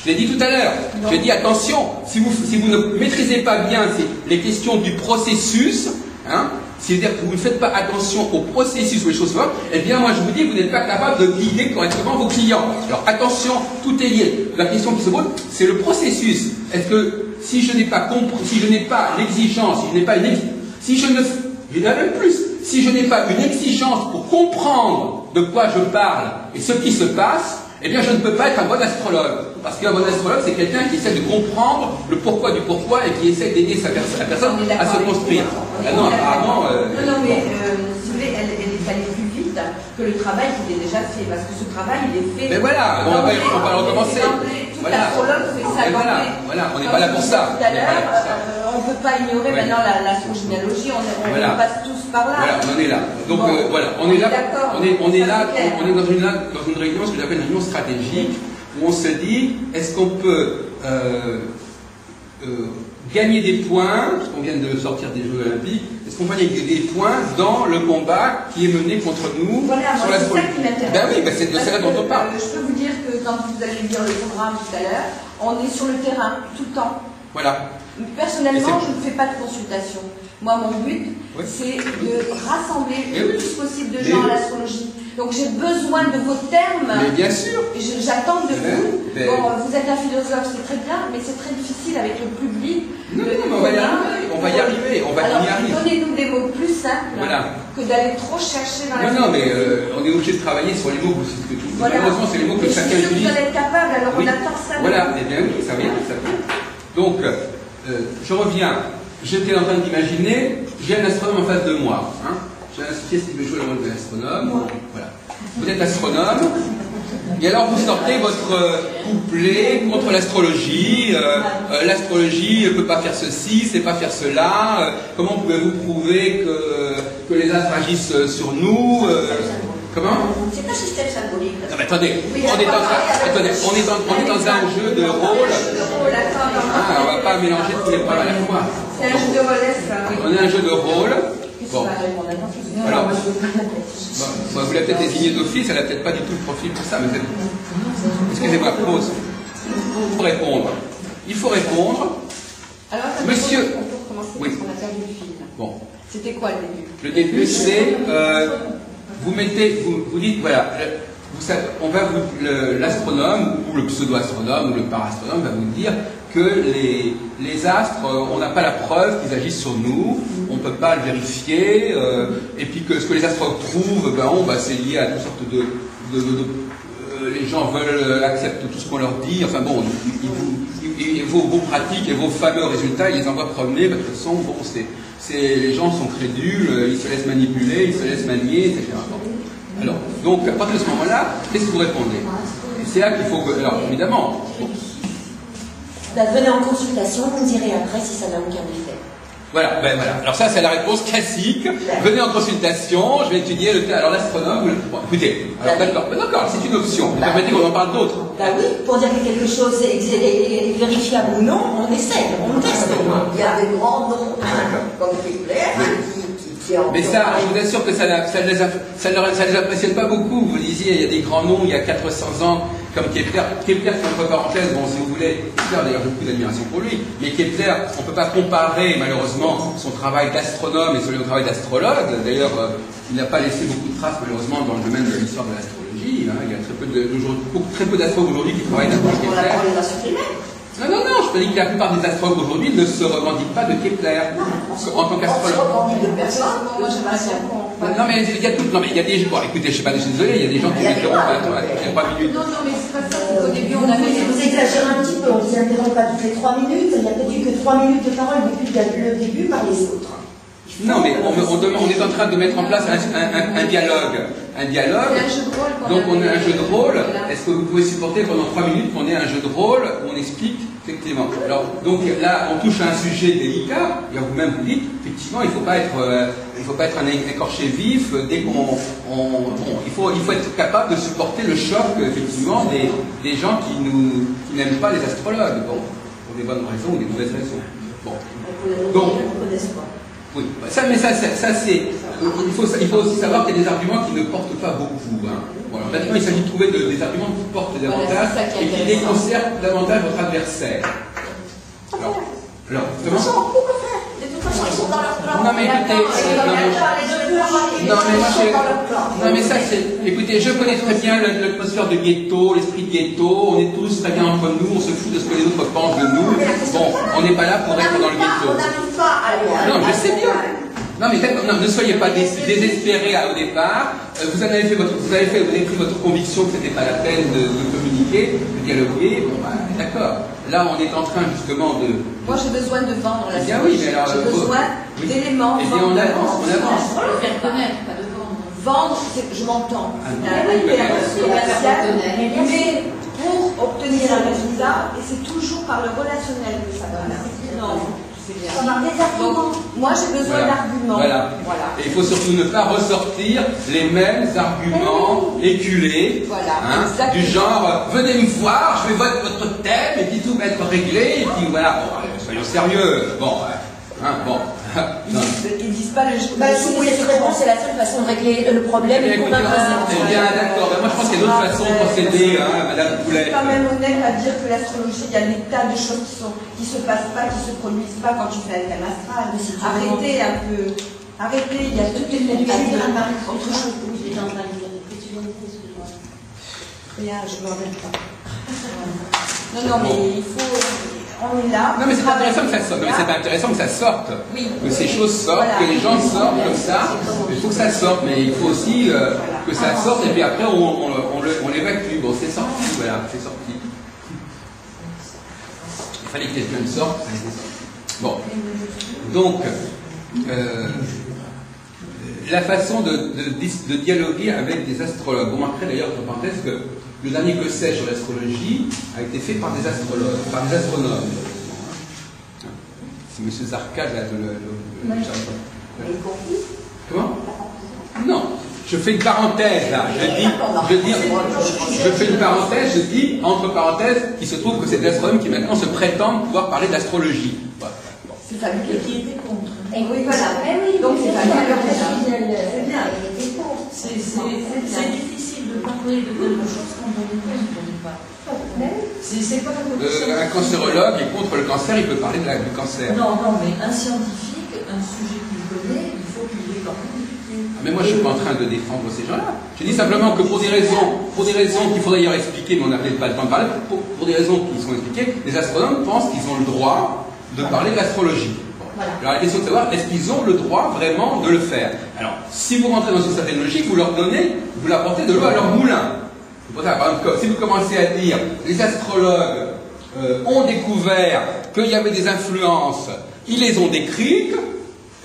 [SPEAKER 1] Je l'ai dit tout à l'heure. J'ai dit attention, si vous ne maîtrisez pas bien les questions du processus, hein, c'est-à-dire que vous ne faites pas attention au processus où les choses se font, eh bien moi je vous dis que vous n'êtes pas capable de guider correctement vos clients. Alors attention, tout est lié. La question qui se pose, c'est le processus. Est-ce que si je n'ai pas compris, si je n'ai pas l'exigence, si je n'ai pas une si je dirais même plus, si je n'ai pas une exigence pour comprendre de quoi je parle et ce qui se passe, eh bien je ne peux pas être un bon astrologue. Parce qu'un bon astrologue, c'est quelqu'un qui essaie de comprendre le pourquoi du pourquoi et qui essaie d'aider la personne à se construire. Non, apparemment...
[SPEAKER 2] Non, mais si vous voulez, elle est allée plus vite que le travail qui est déjà fait. Parce que ce travail, il est fait...
[SPEAKER 1] Mais voilà, on va le recommencer.
[SPEAKER 2] Tout astrologue fait ça.
[SPEAKER 1] Voilà, on n'est pas là pour ça.
[SPEAKER 2] Tout à l'heure, on ne peut pas ignorer maintenant l'astrogénéalogie, on passe tous par là.
[SPEAKER 1] Voilà, on en est là. Donc voilà, on est là, on est dans une réunion, ce que j'appelle une réunion stratégique, où on se dit, est-ce qu'on peut gagner des points, parce qu'on vient de sortir des Jeux Olympiques, est-ce qu'on peut gagner des points dans le combat qui est mené contre nous sur la
[SPEAKER 2] c'est ça qui m'intéresse.
[SPEAKER 1] Ben oui, c'est de ça dont on parle.
[SPEAKER 2] Je peux vous dire que quand vous allez lire le programme tout à l'heure, on est sur le terrain, tout le temps.
[SPEAKER 1] Voilà.
[SPEAKER 2] Personnellement, je ne fais pas de consultation. Moi, mon but, c'est de rassembler le plus possible de gens à l'astrologie. Donc, j'ai besoin de vos termes.
[SPEAKER 1] Mais bien sûr.
[SPEAKER 2] J'attends de vous. Bon, vous êtes un philosophe, c'est très bien, mais c'est très difficile avec le public.
[SPEAKER 1] Non, on va y arriver. On va y arriver.
[SPEAKER 2] Donnez-nous des mots plus simples que d'aller trop chercher dans la
[SPEAKER 1] Non, mais on est obligé de travailler sur les mots. Malheureusement, c'est les mots que chacun utilise.
[SPEAKER 2] Vous allez être capable, alors on attend ça.
[SPEAKER 1] Voilà, eh bien oui, ça vient. Donc, je reviens. J'étais en train d'imaginer, j'ai un astronome en face de moi. Hein. J'ai un associé qui veut jouer le rôle de l'astronome. Voilà. Vous êtes astronome, et alors vous sortez votre couplet contre l'astrologie. L'astrologie ne peut pas faire ceci, c'est pas faire cela. Comment pouvez-vous prouver que les astres agissent sur nous Comment?
[SPEAKER 7] C'est un système symbolique.
[SPEAKER 1] Non, mais attendez, on est dans un jeu de rôle. Ah, on va pas mélanger tous les problèmes à la fois.
[SPEAKER 2] C'est un jeu de rôle.
[SPEAKER 1] On a un jeu de rôle. Bon. Alors, vous l'avez peut-être désigné d'office, elle n'a peut-être pas du tout le profil pour ça, mais excusez-moi, pause. Il faut répondre. Il faut répondre.
[SPEAKER 2] Alors,
[SPEAKER 1] monsieur.
[SPEAKER 2] On peut commencer parce qu'on a perdu le fil.
[SPEAKER 1] Bon.
[SPEAKER 2] C'était quoi le début?
[SPEAKER 1] Le début, c'est. Vous dites, voilà, l'astronome, ou le pseudo-astronome, ou le parastronome va vous dire que les astres, on n'a pas la preuve qu'ils agissent sur nous, on ne peut pas le vérifier, et puis que ce que les astres trouvent, c'est lié à toutes sortes les gens acceptent tout ce qu'on leur dit, enfin bon, vos pratiques et vos fameux résultats, ils les envoient promener, parce que de toute façon, bon, les gens sont crédules, ils se laissent manipuler, ils se laissent manier, etc. Alors, donc, à partir de ce moment-là, qu'est-ce que vous répondez? C'est là qu'il faut que... Alors, évidemment... Bon.
[SPEAKER 5] Venez en consultation, vous me direz après si ça n'a aucun effet.
[SPEAKER 1] Voilà, ben voilà. Alors ça, c'est la réponse classique. Venez en consultation, je vais étudier le cas. Alors l'astronome, bon, écoutez, alors d'accord, ben d'accord, c'est une option. Vous permettez qu'on en parle d'autres.
[SPEAKER 5] Bah oui, pour dire que quelque chose est vérifiable ou non, on essaie, on teste.
[SPEAKER 7] Il y a des grands noms, comme Kepler, qui
[SPEAKER 1] mais ça, je vous assure que ça ne les impressionne pas beaucoup. Vous disiez, il y a des grands noms, il y a 400 ans, comme Kepler. Kepler, entre parenthèses, bon, si vous voulez, Kepler, d'ailleurs, j'ai beaucoup d'admiration pour lui, mais Kepler, on ne peut pas comparer, malheureusement, son travail d'astronome et son travail d'astrologue. D'ailleurs, il n'a pas laissé beaucoup de traces, malheureusement, dans le domaine de l'histoire de l'astrologie. Hein. Il y a très peu d'astrologues aujourd'hui qui travaillent d'après Kepler. Non, je peux dire que la plupart des astrologues aujourd'hui ne se revendiquent pas de Kepler en tant qu'astrologue. Non, mais il y a tout. Non, mais il y a des. Bon, écoutez, je suis désolé, il y a des gens qui m'interrompent il y a 3 minutes.
[SPEAKER 2] Non, mais c'est pas ça, c'est qu'au début, on avait.
[SPEAKER 5] Vous exagérez un petit peu, on ne s'interrompt pas toutes les 3 minutes, il n'y a peut-être eu que 3 minutes de parole depuis le début par les autres.
[SPEAKER 1] Non, mais on est en train de mettre en place un dialogue. Un dialogue.
[SPEAKER 2] C'est un jeu de rôle.
[SPEAKER 1] Donc on a un jeu de rôle. Est-ce que vous pouvez supporter pendant 3 minutes qu'on ait un jeu de rôle où on explique effectivement. Alors donc là on touche à un sujet délicat. Et vous-même vous dites effectivement il faut pas être un écorché vif dès qu'on il faut être capable de supporter le choc effectivement des gens qui n'aiment pas les astrologues. Bon, pour des bonnes raisons ou des mauvaises raisons. Bon. Donc. Oui, mais ça c'est. Il faut aussi savoir qu'il y a des arguments qui ne portent pas beaucoup. Hein. Voilà. Maintenant, il s'agit de trouver des arguments qui portent davantage et qui déconcertent davantage votre adversaire. Alors comment?
[SPEAKER 7] De toute façon, ils sont dans leur plan.
[SPEAKER 1] Non, mais écoutez, non, mais ça, c'est. Écoutez, je connais très bien l'atmosphère de ghetto, l'esprit de ghetto. On est tous très bien entre nous, on se fout de ce que les autres pensent de nous. Bon, on n'est pas là pour être dans le ghetto.
[SPEAKER 7] On n'arrive pas à aller.
[SPEAKER 1] Non, je sais bien. Non, mais ne soyez pas désespérés au départ. Vous avez pris votre conviction que ce n'était pas la peine de communiquer, de dialoguer. Bon, bah, d'accord. Là, on est en train justement de.
[SPEAKER 2] Moi, j'ai besoin de vendre la
[SPEAKER 1] bien oui, mais alors.
[SPEAKER 2] J'ai besoin d'éléments.
[SPEAKER 1] Eh bien, on avance.
[SPEAKER 3] Le faire connaître, pas de vendre.
[SPEAKER 2] Vendre, je m'entends. C'est un commercial, mais pour obtenir un résultat, et c'est toujours par le relationnel que ça passe. Non. Donc, moi j'ai besoin d'arguments.
[SPEAKER 1] Voilà. Et il faut surtout ne pas ressortir les mêmes arguments éculés, hein, du genre venez me voir, je vais voter votre thème et puis tout va être réglé et puis voilà. Bon, soyons sérieux. Bon, bon.
[SPEAKER 2] Ils disent pas le jeu.
[SPEAKER 5] C'est la seule façon de régler le problème.
[SPEAKER 1] Eh bien, d'accord. Moi, je pense qu'il y a d'autres façons de procéder, hein, Madame Poulet.
[SPEAKER 2] C'est quand même honnête à dire que l'astrologie, il y a des tas de choses qui se passent pas, qui se produisent pas quand tu fais un thème astral. Arrêtez un peu. Arrêtez, il y a toutes les études. Autre chose. Rien, je me rappelle pas. Non, mais il faut. On est là.
[SPEAKER 1] Non, mais c'est intéressant que ça sorte. Non, mais c'est intéressant que ça sorte.
[SPEAKER 2] Oui.
[SPEAKER 1] Que ces choses sortent, que les gens sortent comme ça. Il faut que ça sorte, mais il faut aussi que ça sorte et puis après on l'évacue. Bon, c'est sorti, voilà, c'est sorti. Il fallait que quelqu'un sorte, ça a été sorti. Bon. Donc, la façon de dialoguer avec des astrologues. Vous remarquerez d'ailleurs, entre parenthèses, que le dernier que c'est sur l'astrologie a été fait par des astrologues, par des astronomes. C'est M. Zarka, là, Comment? Non, je fais une parenthèse, là. Je fais une parenthèse, je dis, entre parenthèses, il se trouve que c'est des astronomes qui maintenant se prétendent pouvoir parler d'astrologie. Voilà.
[SPEAKER 2] C'est fabuleux. Qui était contre.
[SPEAKER 5] Et oui, voilà.
[SPEAKER 2] Donc, c'est fabuleux.
[SPEAKER 3] C'est bien. C'est difficile de parler de quelque chose quand on ne connaît pas. C'est pas
[SPEAKER 1] un cancérologue est contre le cancer, il peut parler du cancer.
[SPEAKER 3] Non, mais un scientifique, un sujet qu'il connaît, il faut qu'il ait quand même étudié.
[SPEAKER 1] Mais moi, je ne suis pas en train de défendre ces gens-là. Je dis simplement que pour des raisons qu'il faut d'ailleurs expliquer, mais on n'a peut-être pas le temps de parler, pour des raisons qui sont expliquées, les astronomes pensent qu'ils ont le droit de parler de l'astrologie. Voilà. Alors la question de savoir, est-ce qu'ils ont le droit vraiment de le faire? Alors, si vous rentrez dans une certaine logique, vous leur apportez de l'eau à leur moulin. Par exemple, si vous commencez à dire, les astrologues ont découvert qu'il y avait des influences, ils les ont décrites,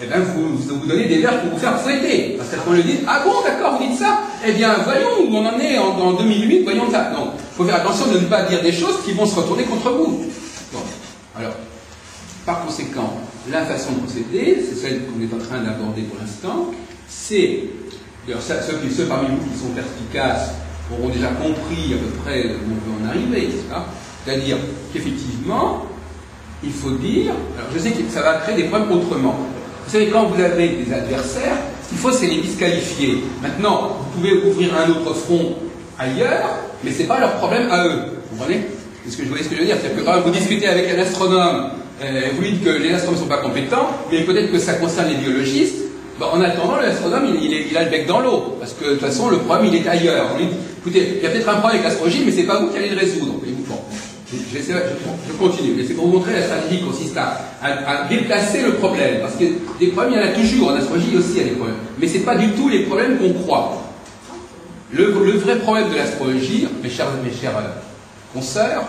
[SPEAKER 1] eh bien vous donnez des verres pour vous faire fouetter. Parce qu'on lui dit, ah bon, d'accord, vous dites ça? Eh bien, voyons où on en est en 2008, voyons ça. Donc, il faut faire attention de ne pas dire des choses qui vont se retourner contre vous. Bon, alors. Par conséquent, la façon de procéder, c'est celle qu'on est en train d'aborder pour l'instant, c'est, d'ailleurs ceux parmi vous qui sont perspicaces auront déjà compris à peu près où on peut en arriver, c'est-à-dire qu'effectivement, il faut dire, alors je sais que ça va créer des problèmes autrement. Vous savez, quand vous avez des adversaires, ce qu'il faut, c'est les disqualifier. Maintenant, vous pouvez ouvrir un autre front ailleurs, mais ce n'est pas leur problème à eux. Vous comprenez? C'est ce que je veux dire. C'est-à-dire que quand vous discutez avec un astronome, vous dites que les astronomes ne sont pas compétents, mais peut-être que ça concerne les biologistes. Ben, en attendant, l'astronome, il a le bec dans l'eau. Parce que de toute façon, le problème, il est ailleurs. Vous dites, écoutez, il y a peut-être un problème avec l'astrologie, mais ce n'est pas vous qui allez le résoudre. Bon, je continue. Mais c'est pour vous montrer la stratégie consiste à déplacer le problème. Parce que des problèmes, il y en a toujours. En astrologie aussi, il y a des problèmes. Mais ce n'est pas du tout les problèmes qu'on croit. Le vrai problème de l'astrologie, mes chers consoeurs,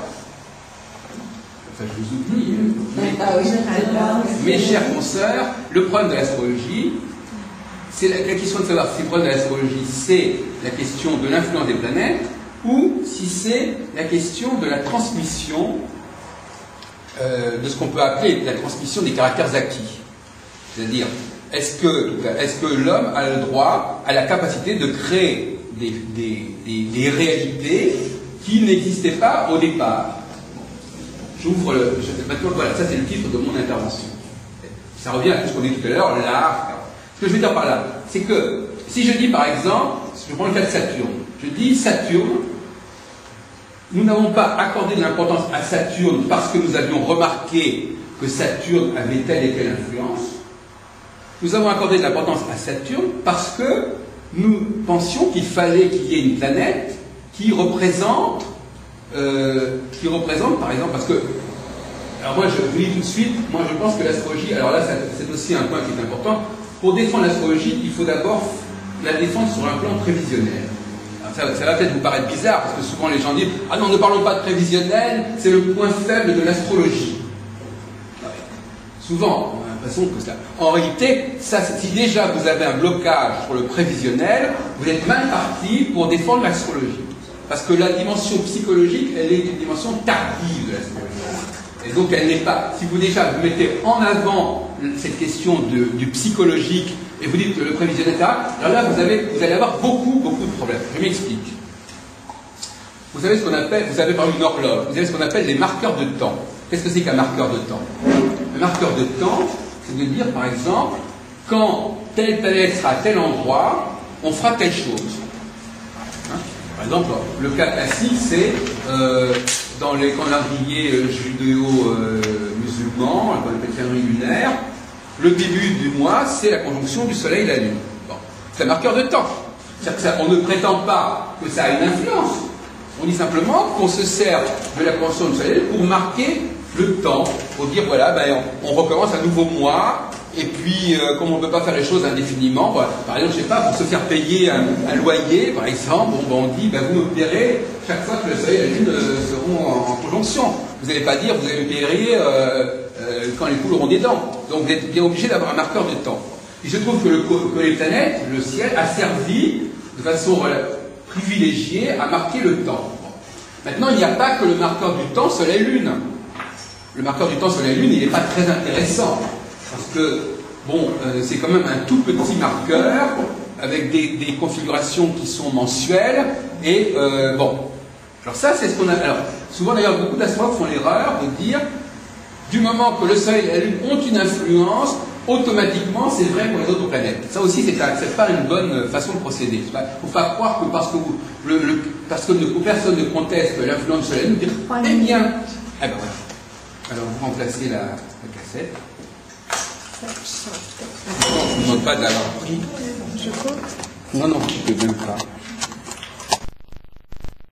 [SPEAKER 1] enfin je vous oublie, mes chers consoeurs, le problème de l'astrologie, c'est la question de savoir si le problème de l'astrologie, c'est la question de l'influence des planètes, ou si c'est la question de la transmission de ce qu'on peut appeler la transmission des caractères acquis. C'est-à-dire, est-ce que l'homme a le droit, a la capacité de créer des réalités qui n'existaient pas au départ? J'ouvre maintenant, voilà, ça c'est le titre de mon intervention. Ça revient à tout ce qu'on dit tout à l'heure, l'art. Ce que je veux dire par là, c'est que si je dis par exemple, je prends le cas de Saturne, je dis Saturne, nous n'avons pas accordé de l'importance à Saturne parce que nous avions remarqué que Saturne avait telle et telle influence. Nous avons accordé de l'importance à Saturne parce que nous pensions qu'il fallait qu'il y ait une planète qui représente, par exemple, parce que, alors moi je vous dis tout de suite, moi je pense que l'astrologie, alors là c'est aussi un point qui est important, pour défendre l'astrologie, il faut d'abord la défendre sur un plan prévisionnel. Alors ça va peut-être vous paraître bizarre, parce que souvent les gens disent « Ah non, ne parlons pas de prévisionnel, c'est le point faible de l'astrologie. » Souvent, on a l'impression que ça... En réalité, si déjà vous avez un blocage sur le prévisionnel, vous êtes mal parti pour défendre l'astrologie. Parce que la dimension psychologique, elle est une dimension tardive de l'astrologie. Et donc elle n'est pas... Si vous déjà vous mettez en avant cette question du psychologique, et vous dites que le prévisionnel, alors là vous allez avoir beaucoup de problèmes. Je m'explique. Vous savez ce qu'on appelle, vous avez parlé d'une horloge, vous avez ce qu'on appelle des marqueurs de temps. Qu'est-ce que c'est qu'un marqueur de temps? Un marqueur de temps, c'est de dire par exemple, quand telle planète sera à tel endroit, on fera telle chose. Par exemple, le cas classique, c'est dans les calendriers judéo-musulmans, dans le calendrier lunaire, le début du mois, c'est la conjonction du soleil et de la lune. Bon. C'est un marqueur de temps. On ne prétend pas que ça a une influence. On dit simplement qu'on se sert de la conjonction du soleil pour marquer le temps, pour dire voilà, on recommence un nouveau mois. Et puis, comme on ne peut pas faire les choses indéfiniment, par exemple, je sais pas, pour se faire payer un loyer, par exemple, on dit, vous me paierez chaque fois que le soleil et la lune seront en conjonction. Vous n'allez pas dire, vous allez me payer quand les poules auront des dents. Donc, vous êtes bien obligé d'avoir un marqueur de temps. Et je trouve que les planètes, le ciel, a servi de façon privilégiée à marquer le temps. Maintenant, il n'y a pas que le marqueur du temps soleil-lune. Le marqueur du temps soleil-lune, il n'est pas très intéressant. Parce que, c'est quand même un tout petit marqueur avec des configurations qui sont mensuelles. Et, Alors ça, c'est ce qu'on a... Alors, souvent d'ailleurs, beaucoup d'astrologues font l'erreur de dire, du moment que le Soleil et la Lune ont une influence, automatiquement, c'est vrai pour les autres planètes. Ça aussi, c'est pas une bonne façon de procéder. Il ne faut pas croire que parce que personne ne conteste l'influence du Soleil et la Lune, dire, eh bien... voilà. Alors, vous remplacez la cassette. Je ne vous demande pas de l'avoir pris. Non, je ne peux même pas.